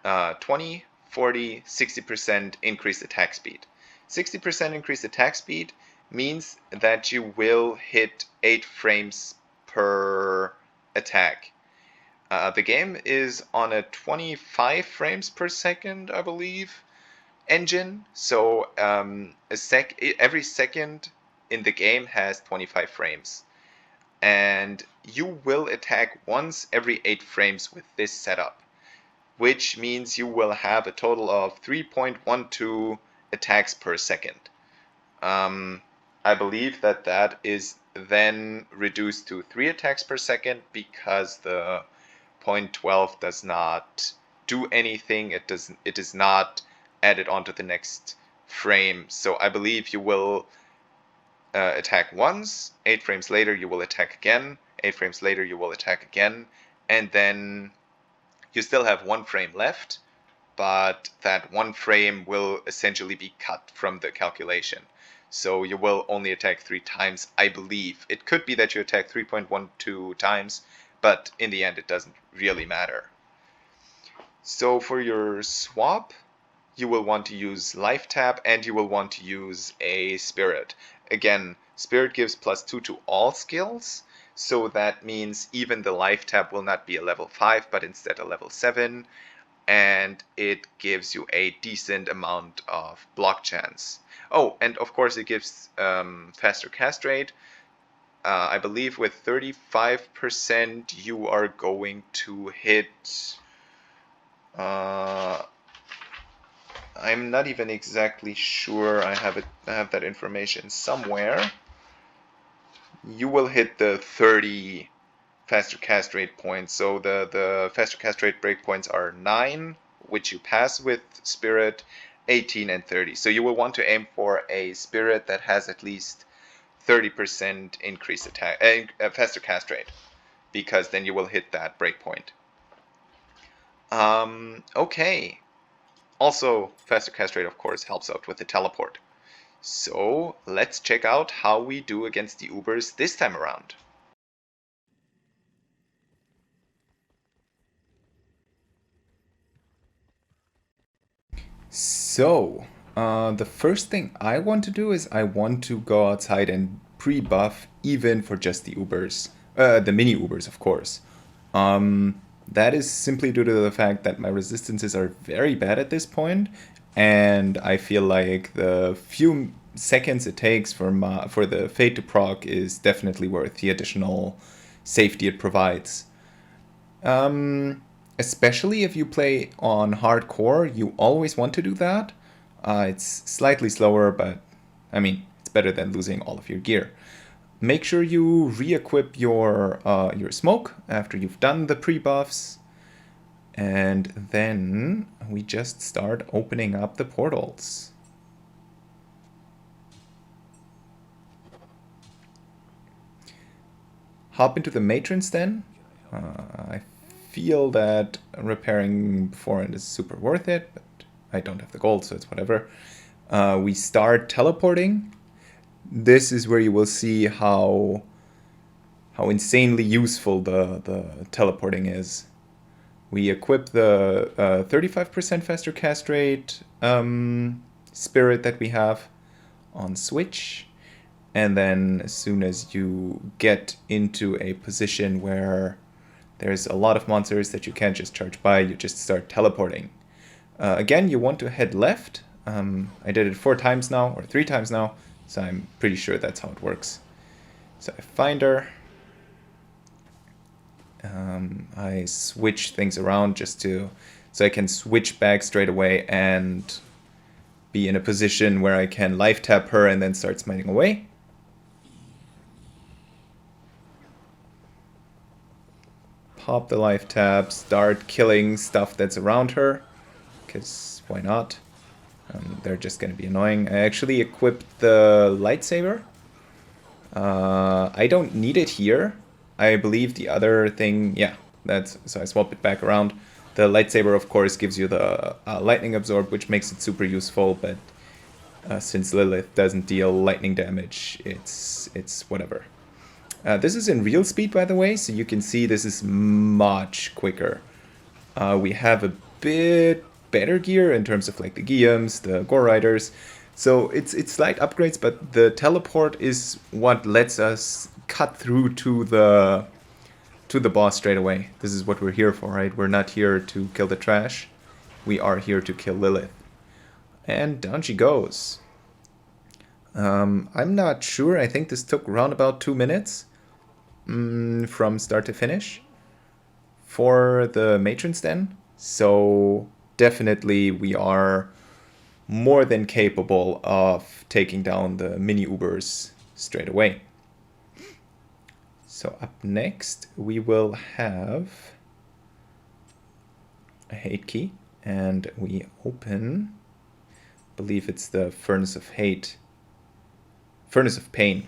20, 40, 60% increased attack speed. 60% increased attack speed means that you will hit 8 frames per attack. The game is on a 25 frames per second, I believe, engine. So every second in the game has 25 frames. And you will attack once every 8 frames with this setup, which means you will have a total of 3.12 attacks per second. I believe that is then reduced to 3 attacks per second because the 0.12 does not do anything. It is not added onto the next frame. So I believe you will attack once, 8 frames later you will attack again, 8 frames later you will attack again, and then you still have 1 frame left, but that 1 frame will essentially be cut from the calculation. So you will only attack 3 times, I believe. It could be that you attack 3.12 times, but in the end it doesn't really matter. So for your swap, you will want to use life tap and you will want to use a spirit. Again, spirit gives +2 to all skills, so that means even the life tap will not be a level 5 but instead a level 7, and it gives you a decent amount of block chance. Oh, and of course it gives faster cast rate. I believe with 35% you are going to hit I'm not even exactly sure. I have that information somewhere. You will hit the 30 faster cast rate points. So the faster cast rate breakpoints are 9, which you pass with Spirit, 18 and 30. So you will want to aim for a Spirit that has at least 30% increased attack, faster cast rate, because then you will hit that breakpoint. Okay. Also, faster cast rate, of course, helps out with the teleport. So let's check out how we do against the Ubers this time around. So, the first thing I want to do is I want to go outside and pre-buff even for just the Ubers. The mini Ubers, of course. That is simply due to the fact that my resistances are very bad at this point, and I feel like the few seconds it takes for the Fate to proc is definitely worth the additional safety it provides. Especially if you play on hardcore, you always want to do that. It's slightly slower, but I mean, it's better than losing all of your gear. Make sure you re-equip your smoke after you've done the pre-buffs, and then we just start opening up the portals. Hop into the matrons then. I feel that repairing beforehand is super worth it, but I don't have the gold, so it's whatever. We start teleporting. This is where you will see how insanely useful the teleporting is. We equip the 35% faster cast rate spirit that we have on switch, and then as soon as you get into a position where there's a lot of monsters that you can't just charge by, you just start teleporting. Again, you want to head left. I did it 4 times now, or 3 times now, so I'm pretty sure that's how it works. So I find her. I switch things around so I can switch back straight away and be in a position where I can life tap her and then start smiting away. Pop the life tap, start killing stuff that's around her, because why not? They're just going to be annoying. I actually equipped the lightsaber. I don't need it here. I believe the other thing, yeah, so I swap it back around. The lightsaber, of course, gives you the lightning absorb, which makes it super useful, but since Lilith doesn't deal lightning damage, it's whatever. This is in real speed, by the way, so you can see this is much quicker. We have a bit better gear in terms of like the Guillaumes, the Gore Riders. So it's slight upgrades, but the teleport is what lets us cut through to the boss straight away. This is what we're here for, right? We're not here to kill the trash. We are here to kill Lilith. And down she goes. I'm not sure. I think this took around about 2 minutes from start to finish for the matrons then. So definitely we are more than capable of taking down the Miniubers straight away. So up next we will have a hate key, and we open, I believe it's the Furnace of Hate, Furnace of Pain.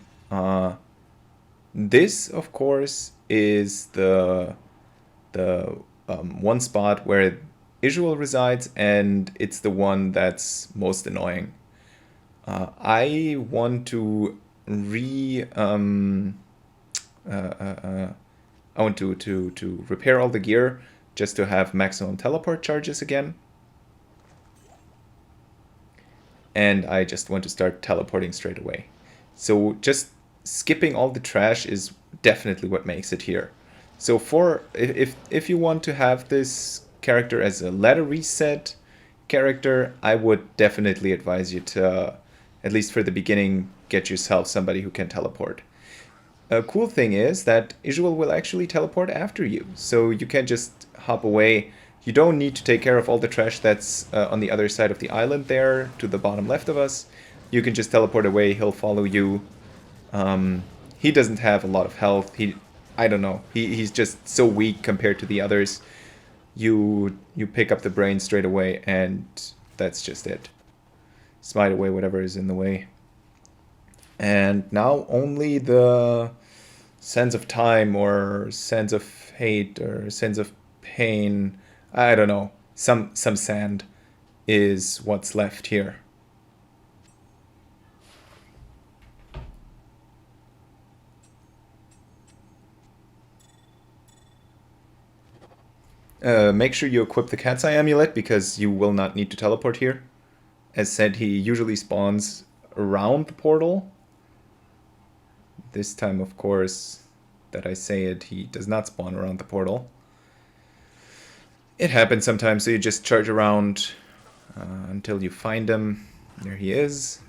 This, of course, is the one spot where Isuel resides, and it's the one that's most annoying. I want to I want to repair all the gear just to have maximum teleport charges again. And I just want to start teleporting straight away. So just skipping all the trash is definitely what makes it here. So if you want to have this character as a ladder reset character, I would definitely advise you to, at least for the beginning, get yourself somebody who can teleport. A cool thing is that Isuel will actually teleport after you, so you can just hop away. You don't need to take care of all the trash that's on the other side of the island there, to the bottom left of us. You can just teleport away, he'll follow you. He doesn't have a lot of health. I don't know. He's just so weak compared to the others. You pick up the brain straight away, and that's just it. Smite away whatever is in the way. And now only the sense of time or sense of hate or sense of pain, I don't know, some sand is what's left here. Make sure you equip the cat's eye amulet because you will not need to teleport here. As said, he usually spawns around the portal. This time, of course, that I say it, he does not spawn around the portal. It happens sometimes, so you just charge around until you find him. There he is.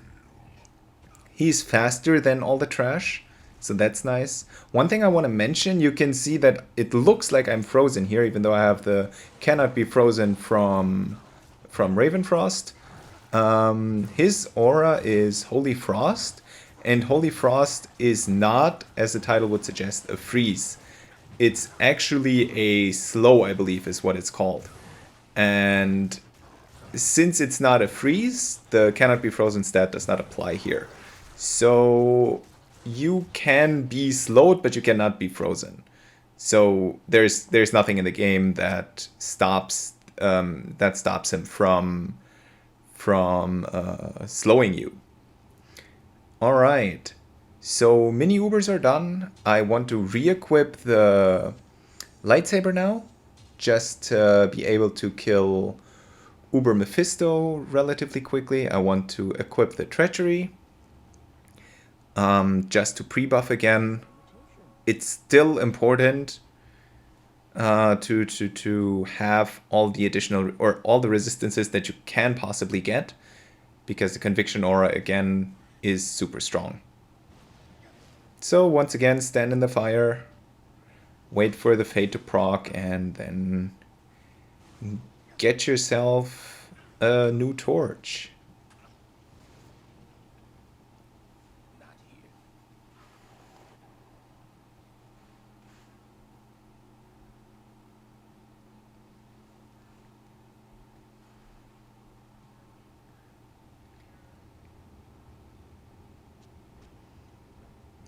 He's faster than all the trash, so that's nice. One thing I want to mention, you can see that it looks like I'm frozen here, even though I have the cannot be frozen from Ravenfrost. His aura is Holy Frost, and Holy Frost is not, as the title would suggest, a freeze. It's actually a slow, I believe is what it's called. And since it's not a freeze, the cannot be frozen stat does not apply here. So you can be slowed, but you cannot be frozen. So there's nothing in the game that stops him from slowing you. All right. So Miniubers are done. I want to re-equip the lightsaber now, just to be able to kill Uber Mephisto relatively quickly. I want to equip the treachery, just to pre-buff again. It's still important to have all the additional or all the resistances that you can possibly get, because the conviction aura again is super strong. So once again, stand in the fire, wait for the fate to proc, and then get yourself a new torch.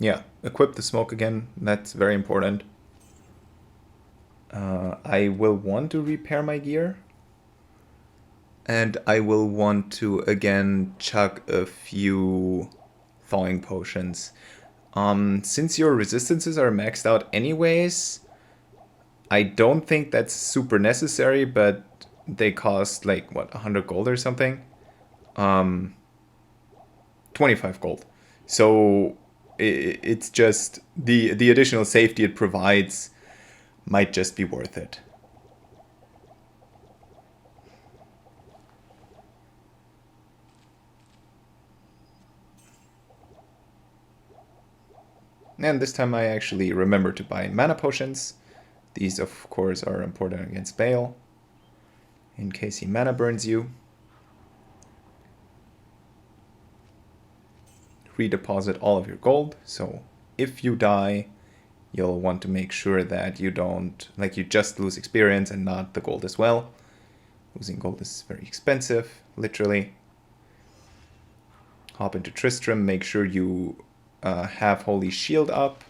Yeah, equip the smoke again. That's very important. I will want to repair my gear. And I will want to, again, chug a few thawing potions. Since your resistances are maxed out anyways, I don't think that's super necessary, but they cost, like, what, 100 gold or something? 25 gold. So it's just the additional safety it provides might just be worth it. And this time I actually remember to buy mana potions. These of course are important against Bale, in case he mana burns you. Redeposit all of your gold, so if you die, you'll want to make sure that you don't, like, you just lose experience and not the gold as well. Losing gold is very expensive, literally. Hop into Tristram, make sure you have Holy Shield up.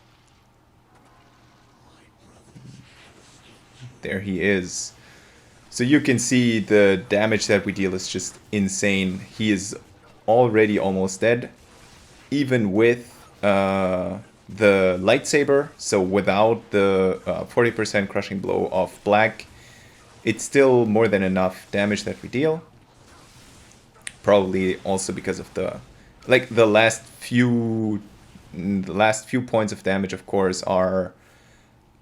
There he is. So you can see the damage that we deal is just insane. He is already almost dead, even with the lightsaber. So without the 40% crushing blow of black, it's still more than enough damage that we deal. Probably also because of the last few points of damage, of course, are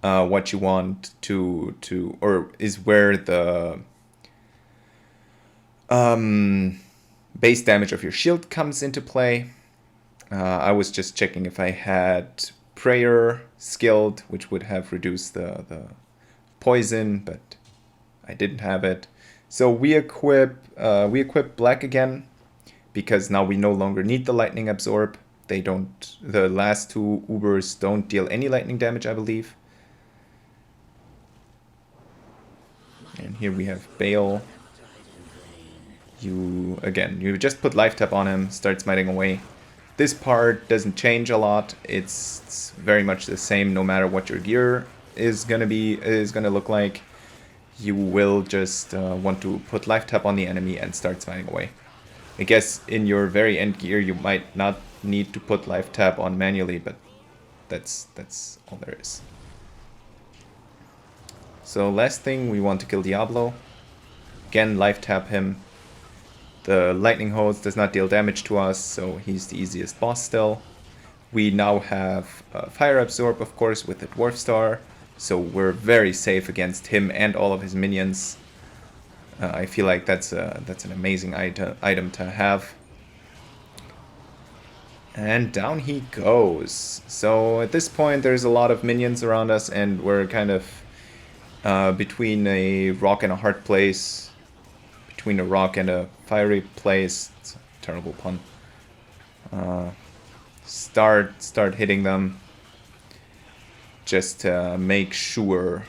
what you want to or is where the base damage of your shield comes into play. I was just checking if I had prayer skilled, which would have reduced the poison, but I didn't have it. So we equip black again because now we no longer need the lightning absorb. They don't. The last two Ubers don't deal any lightning damage, I believe. And here we have Bale. You just put life tap on him, start smiting away. This part doesn't change a lot. It's very much the same no matter what your gear is gonna look like. You will just want to put life tap on the enemy and start smiting away. I guess in your very end gear you might not need to put life tap on manually, but that's all there is. So last thing, we want to kill Diablo. Again, life tap him. The lightning hose does not deal damage to us, so he's the easiest boss still. We now have fire absorb, of course, with the dwarf star, so we're very safe against him and all of his minions. I feel like that's an amazing item to have. And down he goes. So at this point there's a lot of minions around us and we're kind of between a rock and a hard place. Between a rock and a fiery place. It's a terrible pun. Start hitting them. Just to make sure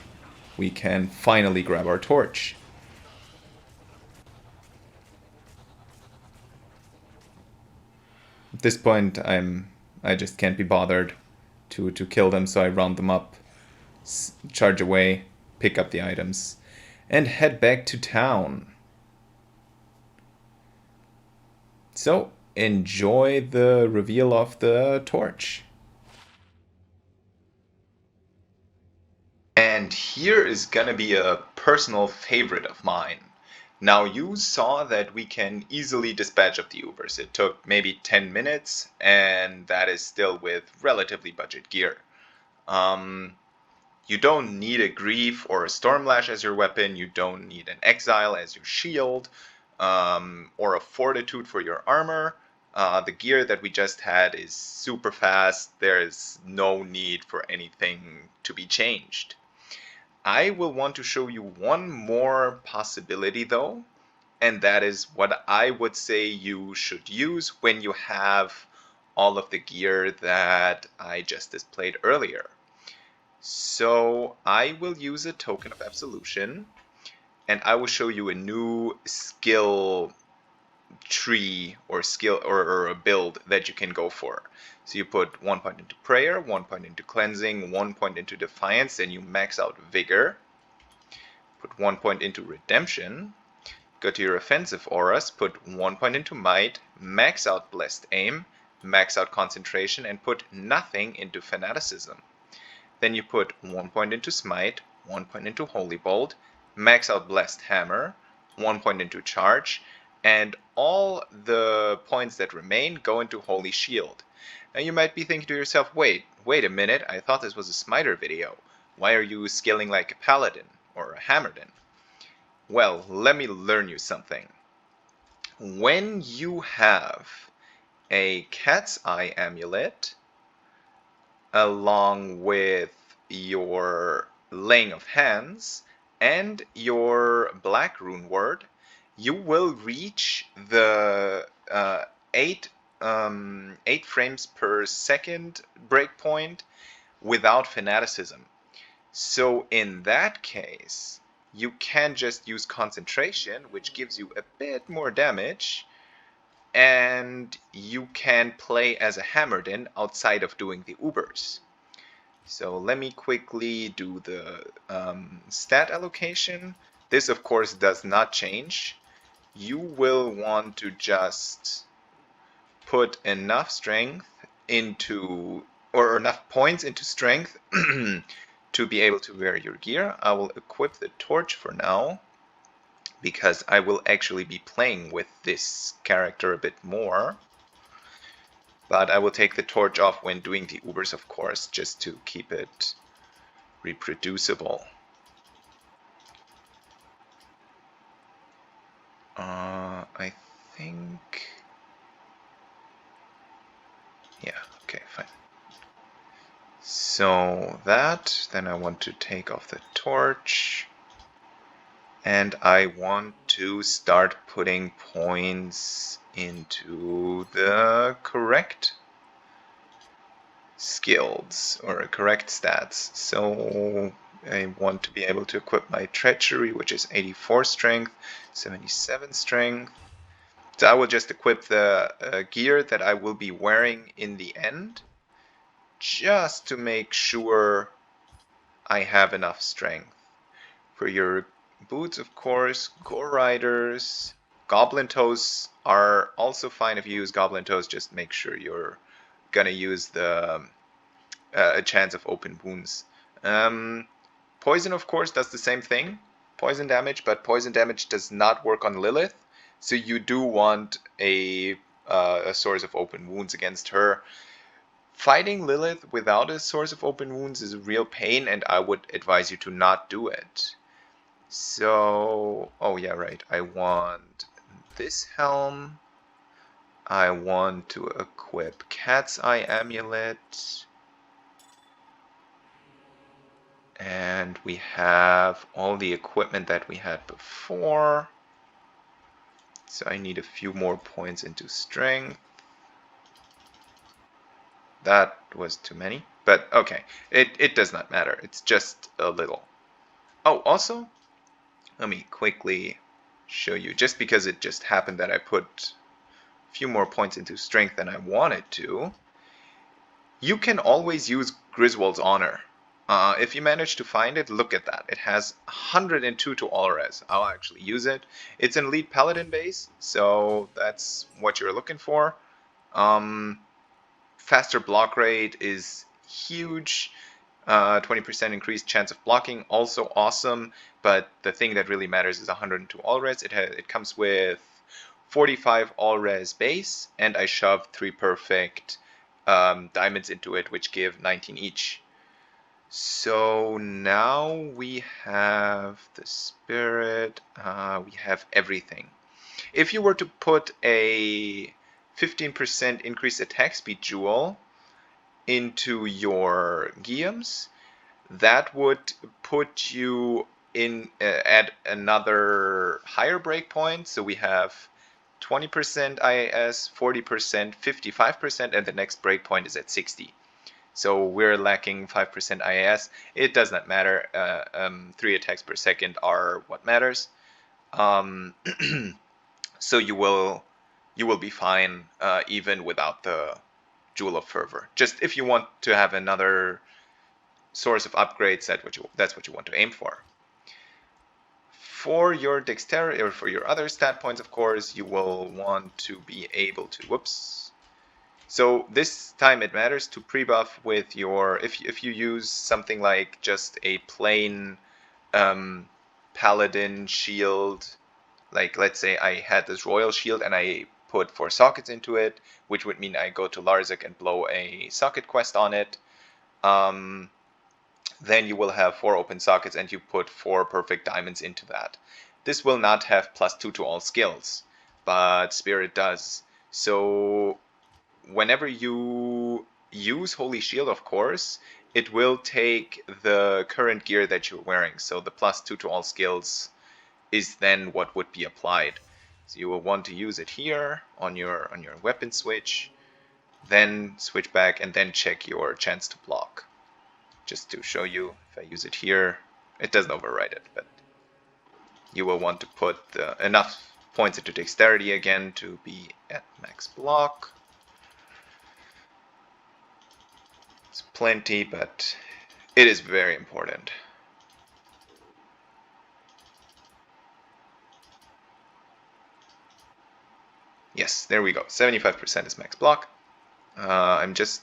we can finally grab our torch. At this point, I just can't be bothered to kill them, so I round them up, charge away, pick up the items, and head back to town. So, enjoy the reveal of the torch. And here is gonna be a personal favorite of mine. Now you saw that we can easily dispatch up the Ubers. It took maybe 10 minutes, and that is still with relatively budget gear. You don't need a Grief or a Stormlash as your weapon, you don't need an Exile as your shield, or a Fortitude for your armor. The gear that we just had is super fast, there is no need for anything to be changed. I will want to show you one more possibility though, and that is what I would say you should use when you have all of the gear that I just displayed earlier. So I will use a token of absolution, and I will show you a new skill tree or skill or a build that you can go for. So you put 1 point into prayer, 1 point into cleansing, 1 point into defiance, and you max out vigor. Put 1 point into redemption. Go to your offensive auras, put 1 point into might, max out blessed aim, max out concentration, and put nothing into fanaticism. Then you put 1 point into smite, 1 point into holy bolt, max out blessed hammer, 1 point into charge, and all the points that remain go into holy shield. Now you might be thinking to yourself, wait a minute, I thought this was a Smiter video. Why are you scaling like a paladin or a Hammerdin? Well, let me learn you something. When you have a cat's eye amulet along with your laying of hands and your black rune word, you will reach the 8 frames per second breakpoint without fanaticism. So in that case, you can just use concentration, which gives you a bit more damage, and you can play as a Hammerdin outside of doing the Ubers. So let me quickly do the stat allocation. This of course does not change. You will want to just put enough strength into, or enough points into strength to be able to wear your gear. I will equip the torch for now, because I will actually be playing with this character a bit more. But I will take the torch off when doing the Ubers, of course, just to keep it reproducible. I think... yeah, okay, fine. So that, then I want to take off the torch. And I want to start putting points into the correct skills or correct stats. So I want to be able to equip my treachery, which is 84 strength, 77 strength. So I will just equip the gear that I will be wearing in the end, just to make sure I have enough strength. For your boots, of course, Gore Riders, Goblin Toes are also fine if you use Goblin Toes. Just make sure you're gonna use the a chance of open wounds. Poison, of course, does the same thing, poison damage, but poison damage does not work on Lilith. So you do want a source of open wounds against her. Fighting Lilith without a source of open wounds is a real pain, and I would advise you to not do it. So, oh yeah, right. I want this helm. I want to equip Cat's Eye Amulet. And we have all the equipment that we had before. So I need a few more points into strength. That was too many, but okay. It does not matter. It's just a little. Oh, also, let me quickly show you, just because it just happened that I put a few more points into strength than I wanted to. You can always use Griswold's Honor. If you manage to find it, look at that. It has 102 to all res. I'll actually use it. It's an elite paladin base, so that's what you're looking for. Faster block rate is huge. 20% increased chance of blocking, also awesome. But the thing that really matters is 102 all res. It comes with 45 all res base, and I shoved 3 perfect diamonds into it, which give 19 each. So now we have the spirit, we have everything. If you were to put a 15% increased attack speed jewel into your Guillaumes, that would put you in at another higher breakpoint. So we have 20% IAS, 40%, 55%, and the next breakpoint is at 60. So we're lacking 5% IAS. It does not matter. 3 attacks per second are what matters. So you will be fine even without the Jewel of Fervor. Just if you want to have another source of upgrades, that's what you want to aim for. For your dexterity, or for your other stat points, of course, you will want to be able to, whoops. So this time it matters to pre-buff with your, if you use something like just a plain paladin shield, like let's say I had this royal shield and I put 4 sockets into it, which would mean I go to Larzik and blow a socket quest on it. Then you will have 4 open sockets and you put 4 perfect diamonds into that. This will not have +2 to all skills, but Spirit does. So whenever you use Holy Shield, of course, it will take the current gear that you're wearing. So the +2 to all skills is then what would be applied. So you will want to use it here on your weapon switch, then switch back and then check your chance to block. Just to show you, if I use it here, it doesn't override it, but you will want to put enough points into dexterity again to be at max block. It's plenty, but it is very important. Yes, there we go. 75% is max block. I'm just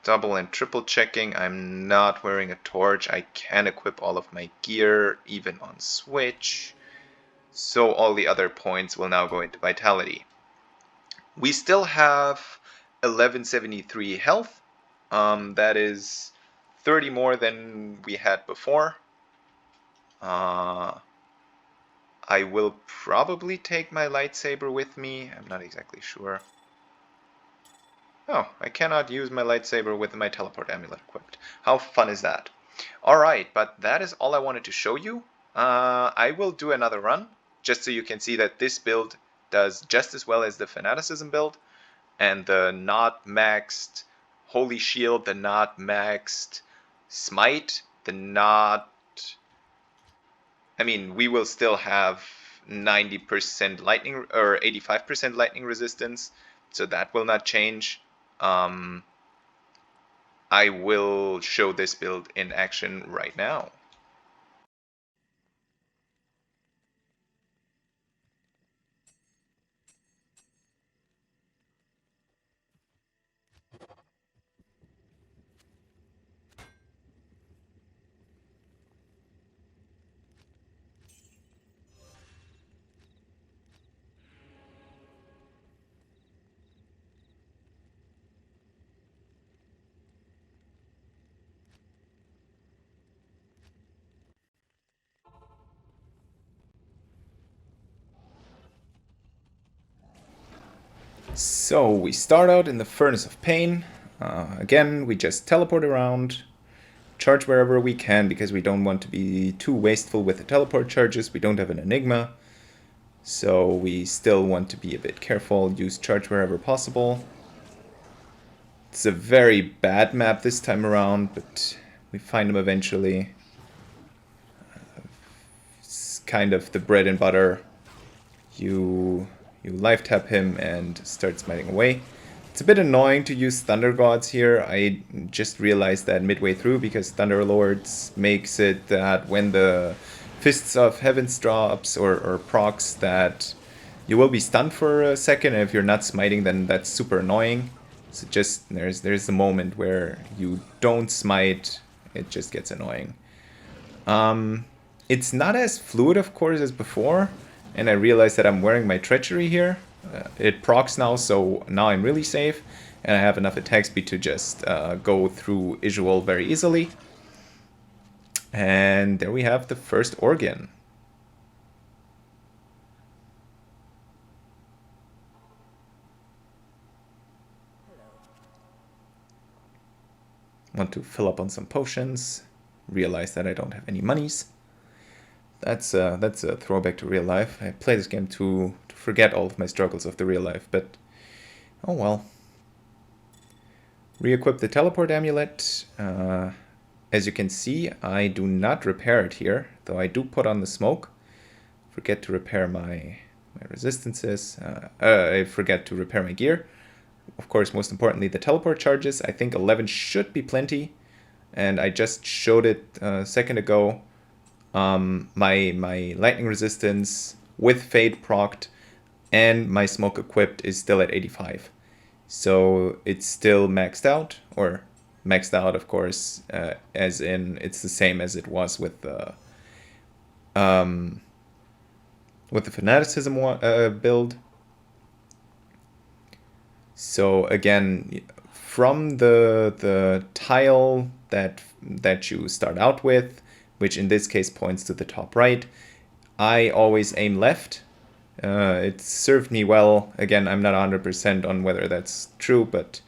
double and triple checking. I'm not wearing a torch. I can equip all of my gear, even on switch. So all the other points will now go into vitality. We still have 1173 health. That is 30 more than we had before. I will probably take my lightsaber with me. I'm not exactly sure. Oh, I cannot use my lightsaber with my teleport amulet equipped. How fun is that? Alright, but that is all I wanted to show you. I will do another run, just so you can see that this build does just as well as the Fanaticism build, and the not maxed Holy Shield, the not maxed Smite, the not... I mean, we will still have 90% lightning, or 85% lightning resistance, so that will not change. I will show this build in action right now. So we start out in the Furnace of Pain. Again, we just teleport around, charge wherever we can because we don't want to be too wasteful with the teleport charges. We don't have an Enigma, so we still want to be a bit careful, use charge wherever possible. It's a very bad map this time around, but we find them eventually. It's kind of the bread and butter. You life tap him and start smiting away. It's a bit annoying to use Thunder Gods here. I just realized that midway through because Thunder Lords makes it that when the Fists of Heavens drops or procs that you will be stunned for a second, and if you're not smiting then that's super annoying. So just there's a moment where you don't smite, it just gets annoying. It's not as fluid of course as before. And I realized that I'm wearing my Treachery here. It procs now, so now I'm really safe. And I have enough attack speed to just go through Isual very easily. And there we have the first organ. Want to fill up on some potions. Realize that I don't have any monies. That's a throwback to real life. I play this game to forget all of my struggles of the real life, but oh well. Re-equip the teleport amulet. As you can see, I do not repair it here, though I do put on the smoke. Forget to repair my resistances. I forget to repair my gear. Of course, most importantly, the teleport charges. I think 11 should be plenty, and I just showed it a second ago. My lightning resistance with Fade procced and my smoke equipped is still at 85. So it's still maxed out, or maxed out of course, as in it's the same as it was with the Fanaticism build. So again, from the tile that you start out with, which in this case points to the top right, I always aim left. It served me well. Again, I'm not 100% on whether that's true, but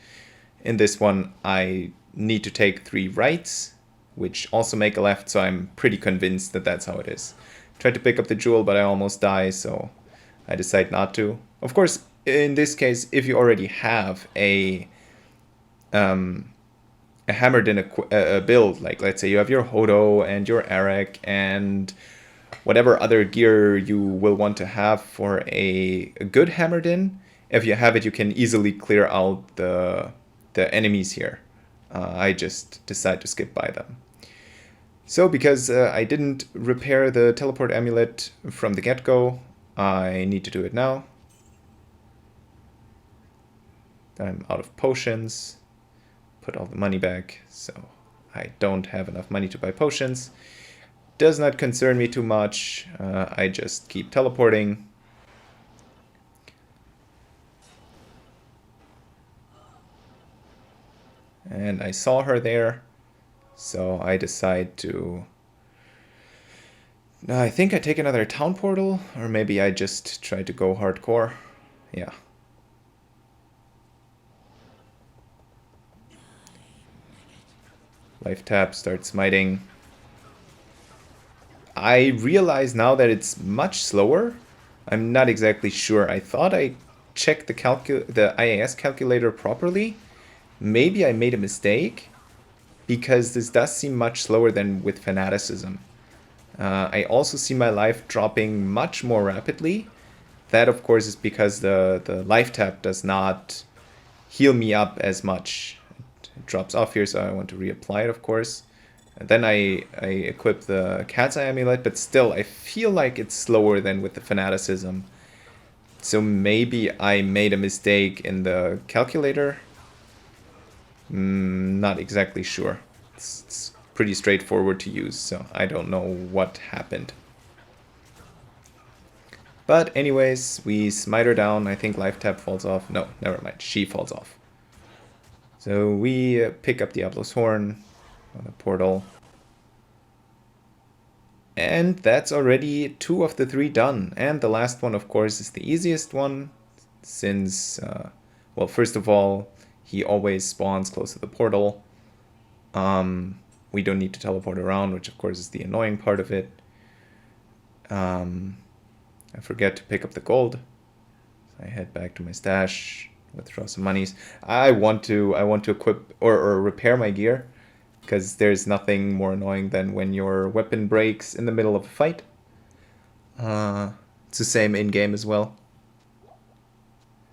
in this one I need to take 3 rights, which also make a left, so I'm pretty convinced that that's how it is. Tried to pick up the jewel, but I almost die, so I decide not to. Of course, in this case, if you already have a Hammerdin build, like let's say you have your Hodo and your Eric and whatever other gear you will want to have for a good Hammerdin, if you have it, you can easily clear out the enemies here. I just decide to skip by them. So because I didn't repair the teleport amulet from the get-go, I need to do it now. I'm out of potions. Put all the money back, so I don't have enough money to buy potions. Does not concern me too much. I just keep teleporting. And I saw her there, so I decide to... I think I take another town portal, or maybe I just try to go hardcore. Yeah. Life tap, start smiting. I realize now that it's much slower. I'm not exactly sure. I thought I checked the IAS calculator properly. Maybe I made a mistake because this does seem much slower than with fanaticism. I also see my life dropping much more rapidly. That, of course, is because the life tap does not heal me up as much. It drops off here, so I want to reapply it, of course. And then I equip the cat's eye amulet, but still, I feel like it's slower than with the fanaticism. So maybe I made a mistake in the calculator. Not exactly sure. It's pretty straightforward to use, so I don't know what happened. But anyways, we smiter down. I think life tap falls off. No, never mind. She falls off. So we pick up Diablo's Horn on the portal. And that's already 2 of the 3 done. And the last one, of course, is the easiest one. Since, well, first of all, he always spawns close to the portal. We don't need to teleport around, which of course is the annoying part of it. I forget to pick up the gold. So I head back to my stash, withdraw some monies. I want to equip or repair my gear, because there's nothing more annoying than when your weapon breaks in the middle of a fight. It's the same in game as well.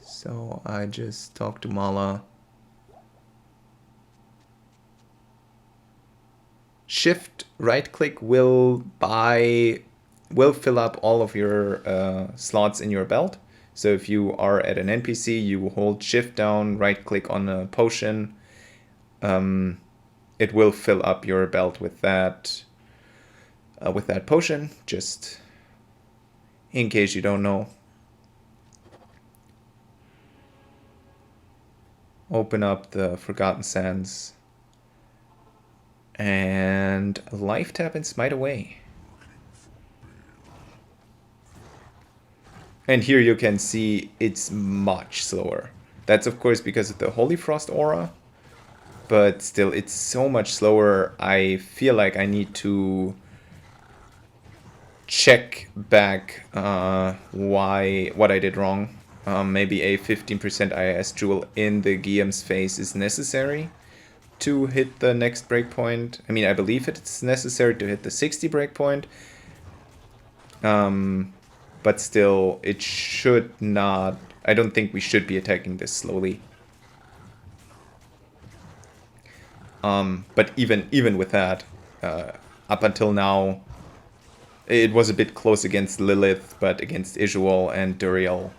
So I just talk to Mala. Shift right click will fill up all of your slots in your belt. So if you are at an NPC, you hold shift down, right click on a potion. It will fill up your belt with that potion, just in case you don't know. Open up the Forgotten Sands and life tap and smite away. And here you can see it's much slower. That's of course because of the Holy Frost aura, but still it's so much slower. I feel like I need to check back what I did wrong. Maybe a 15% IS jewel in the Guillaume's face is necessary to hit the next breakpoint. I mean, I believe it's necessary to hit the 60 breakpoint. But still, it should not... I don't think we should be attacking this slowly. But even with that, up until now, it was a bit close against Lilith, but against Isual and Duriel,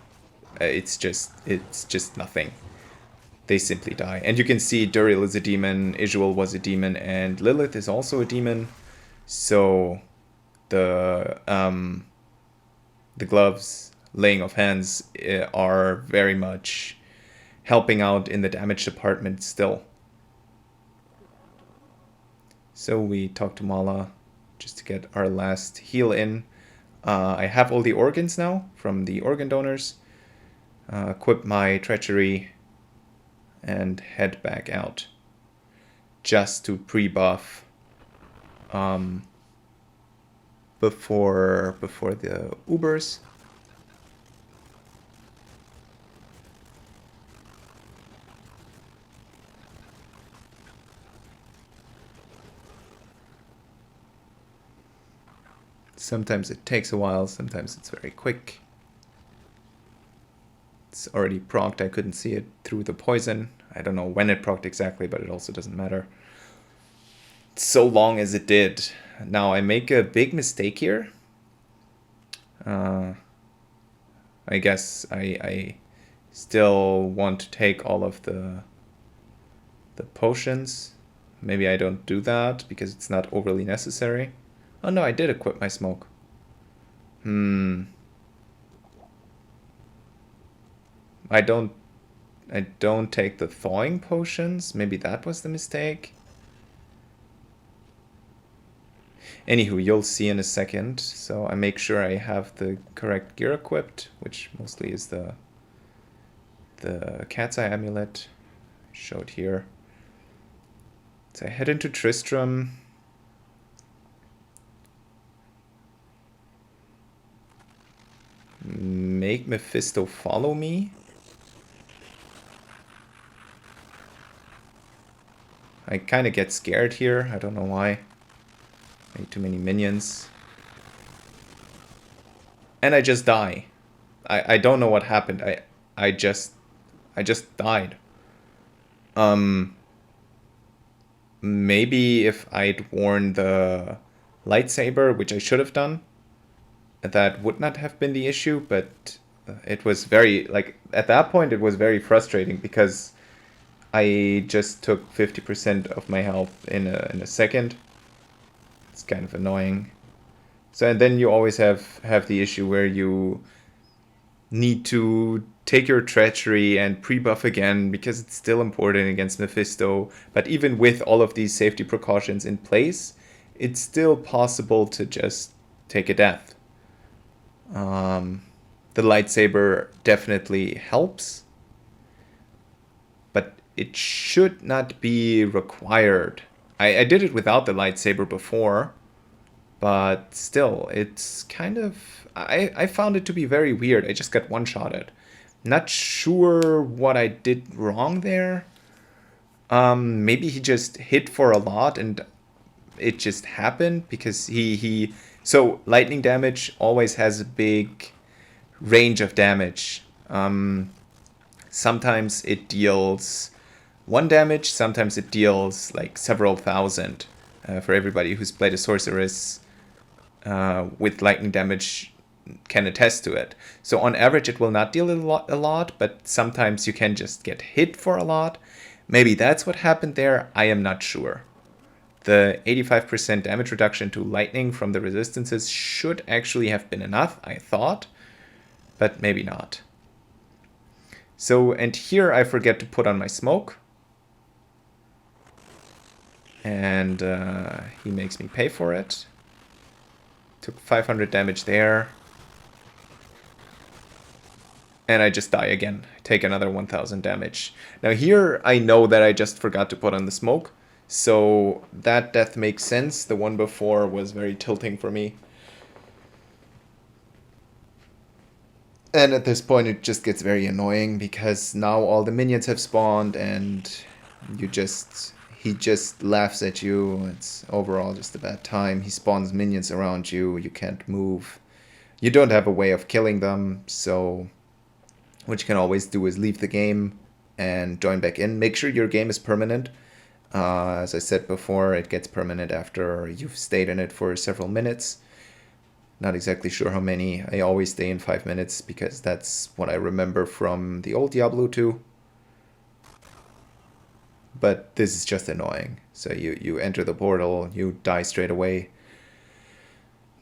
it's just nothing. They simply die. And you can see Duriel is a demon, Isual was a demon, and Lilith is also a demon. So the gloves, laying of hands, are very much helping out in the damage department still. So we talk to Mala just to get our last heal in. I have all the organs now from the organ donors. Equip my treachery and head back out just to pre-buff before the Ubers. Sometimes it takes a while, sometimes it's very quick. It's already procced, I couldn't see it through the poison. I don't know when it procced exactly, but it also doesn't matter. So long as it did. Now I make a big mistake here. I guess I still want to take all of the potions. Maybe I don't do that because it's not overly necessary. Oh no, I did equip my smoke. I don't take the thawing potions. Maybe that was the mistake. Anywho, you'll see in a second. So I make sure I have the correct gear equipped, which mostly is the cat's eye amulet. Showed here. So I head into Tristram. make Mephisto follow me. I kind of get scared here. I don't know why. Made too many minions. And I just die. I don't know what happened. I just died. Maybe if I'd worn the lightsaber, which I should have done, that would not have been the issue, but it was very, like, at that point it was very frustrating because I just took 50% of my health in a second. It's kind of annoying. So, and then you always have the issue where you need to take your treachery and pre-buff again because it's still important against Mephisto. But even with all of these safety precautions in place, it's still possible to just take a death. The lightsaber definitely helps, but it should not be required. I did it without the lightsaber before, but still, it's kind of... I found it to be very weird. I just got one-shotted. Not sure what I did wrong there. Maybe he just hit for a lot and it just happened because he... So, lightning damage always has a big range of damage. Sometimes it deals 1 damage, sometimes it deals like several thousand. For everybody who's played a sorceress with lightning damage can attest to it. So on average it will not deal a lot, but sometimes you can just get hit for a lot. Maybe that's what happened there, I am not sure. The 85% damage reduction to lightning from the resistances should actually have been enough, I thought, but maybe not. So, and here I forget to put on my smoke. And he makes me pay for it. Took 500 damage there. And I just die again. Take another 1000 damage. Now here I know that I just forgot to put on the smoke. So that death makes sense. The one before was very tilting for me. And at this point it just gets very annoying because now all the minions have spawned and he just laughs at you. It's overall just a bad time. He spawns minions around you. You can't move. You don't have a way of killing them. So what you can always do is leave the game and join back in. Make sure your game is permanent. As I said before, it gets permanent after you've stayed in it for several minutes. Not exactly sure how many. I always stay in 5 minutes because that's what I remember from the old Diablo 2. But this is just annoying. So you enter the portal, you die straight away.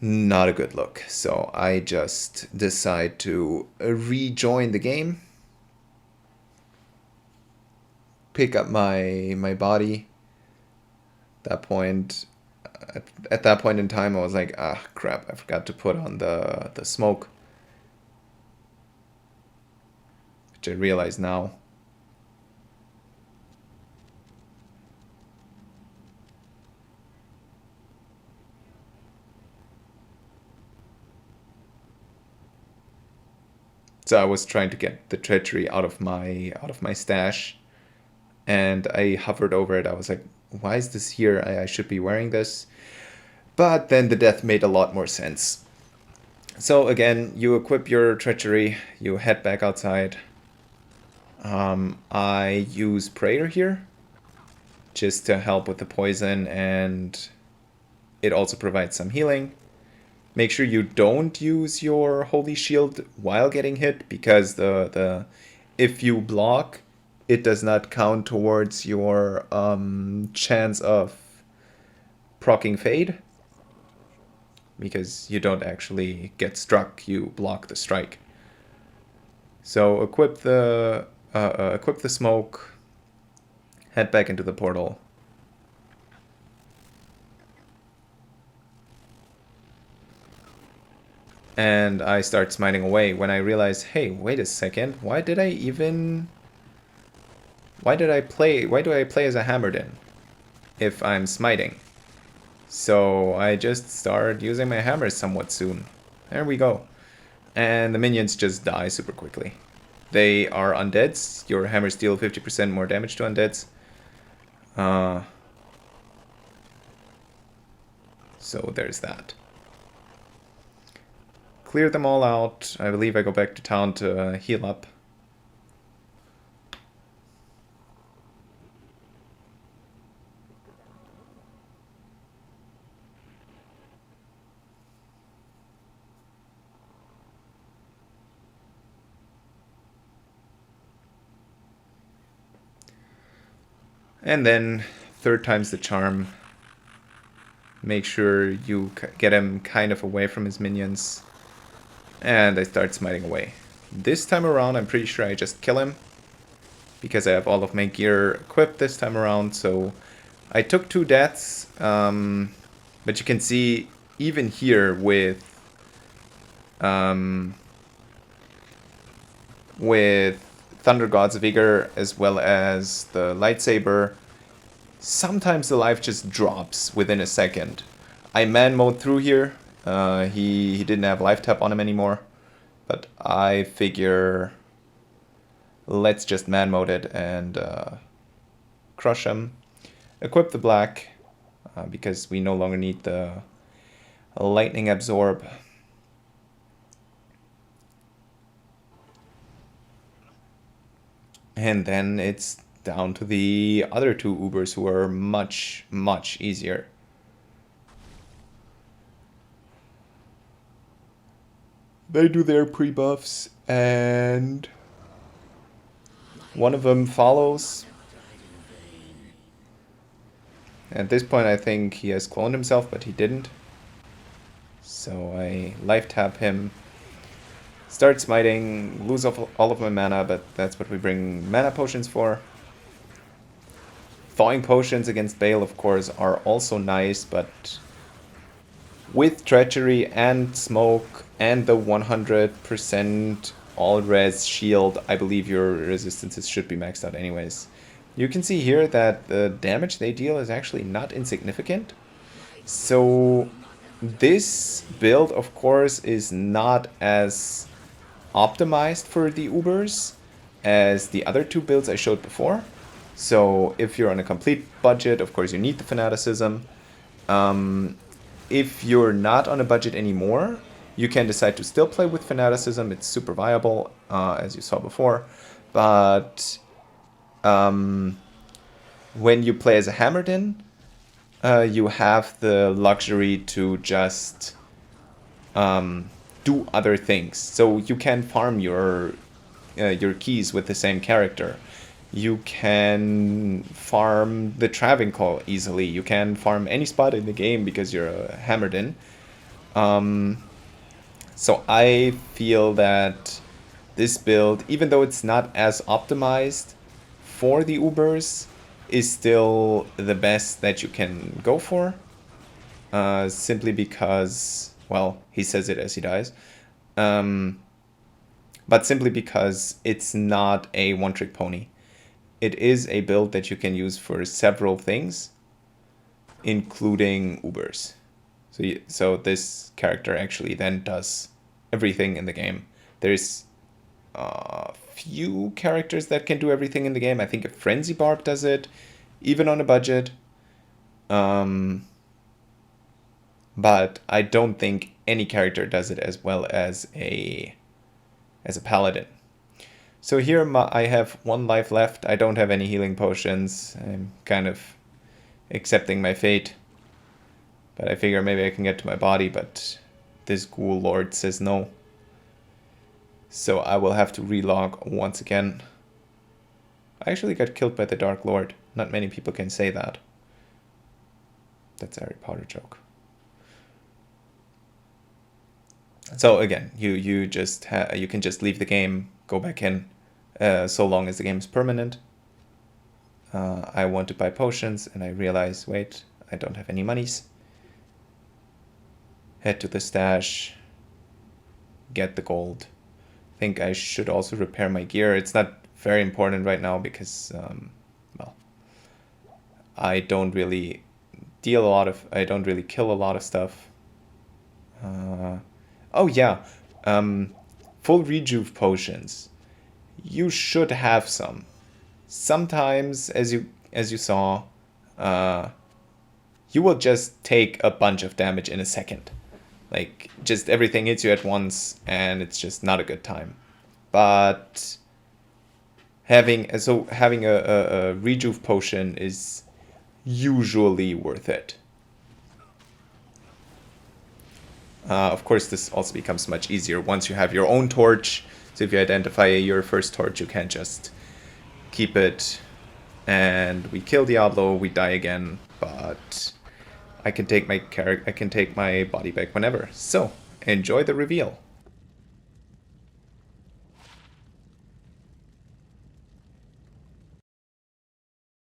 Not a good look. So I just decide to rejoin the game. Pick up my body. At that point in time, I was like, ah, crap, I forgot to put on the smoke. Which I realize now. So I was trying to get the treachery out of my stash. And I hovered over it. I was like, why is this here? I should be wearing this. But then the death made a lot more sense. So again, you equip your treachery. You head back outside. I use prayer here. Just to help with the poison. And it also provides some healing. Make sure you don't use your holy shield while getting hit. Because if you block, it does not count towards your chance of proccing Fade. Because you don't actually get struck, you block the strike. So equip the smoke, head back into the portal. And I start smiting away when I realize, hey, wait a second, why do I play as a Hammerdin if I'm smiting? So I just start using my hammers somewhat soon. There we go. And the minions just die super quickly. They are undeads. Your hammers deal 50% more damage to undeads. So there's that. Clear them all out. I believe I go back to town to heal up. And then, third time's the charm. Make sure you get him kind of away from his minions. And I start smiting away. This time around, I'm pretty sure I just kill him. Because I have all of my gear equipped this time around. So I took 2 deaths. But you can see, even here with Thunder God's Vigor as well as the lightsaber, sometimes the life just drops within a second. I man mode through here. He didn't have life tap on him anymore, but I figure let's just man mode it and crush him. Equip the black because we no longer need the lightning absorb. And then it's down to the other 2 Ubers who are much, much easier. They do their pre-buffs and one of them follows. At this point I think he has cloned himself, but he didn't. So I life tap him. Start smiting, lose all of my mana, but that's what we bring mana potions for. Thawing potions against Bale, of course, are also nice, but with Treachery and Smoke and the 100% all-res shield, I believe your resistances should be maxed out anyways. You can see here that the damage they deal is actually not insignificant. So this build, of course, is not as optimized for the Ubers as the other 2 builds I showed before. So if you're on a complete budget, of course you need the Fanaticism. If you're not on a budget anymore, you can decide to still play with Fanaticism. It's super viable, as you saw before. But when you play as a Hammerdin, you have the luxury to just do other things. So you can farm your keys with the same character. You can farm the Traveling Call easily. You can farm any spot in the game because you're a Hammerdin. So I feel that this build, even though it's not as optimized for the Ubers, is still the best that you can go for. Simply because, well, he says it as he dies. But simply because it's not a one-trick pony. It is a build that you can use for several things, including Ubers. So this character actually then does everything in the game. There's a few characters that can do everything in the game. I think a Frenzy Barb does it, even on a budget. But I don't think any character does it as well as a paladin. So here I have 1 life left. I don't have any healing potions. I'm kind of accepting my fate. But I figure maybe I can get to my body, but this ghoul lord says no. So I will have to relog once again. I actually got killed by the Dark Lord. Not many people can say that. That's a Harry Potter joke. So again, you can just leave the game, go back in, so long as the game is permanent. I want to buy potions, and I realize, wait, I don't have any monies. Head to the stash, get the gold. I think I should also repair my gear. It's not very important right now because, well, I don't really kill a lot of stuff. Oh yeah, full rejuve potions. You should have some. Sometimes, as you saw, you will just take a bunch of damage in a second. Like, just everything hits you at once, and it's just not a good time. But having a rejuve potion is usually worth it. Of course, this also becomes much easier once you have your own torch. So if you identify your first torch, you can't just keep it. And we kill Diablo, we die again, but I can take my body back whenever. So enjoy the reveal.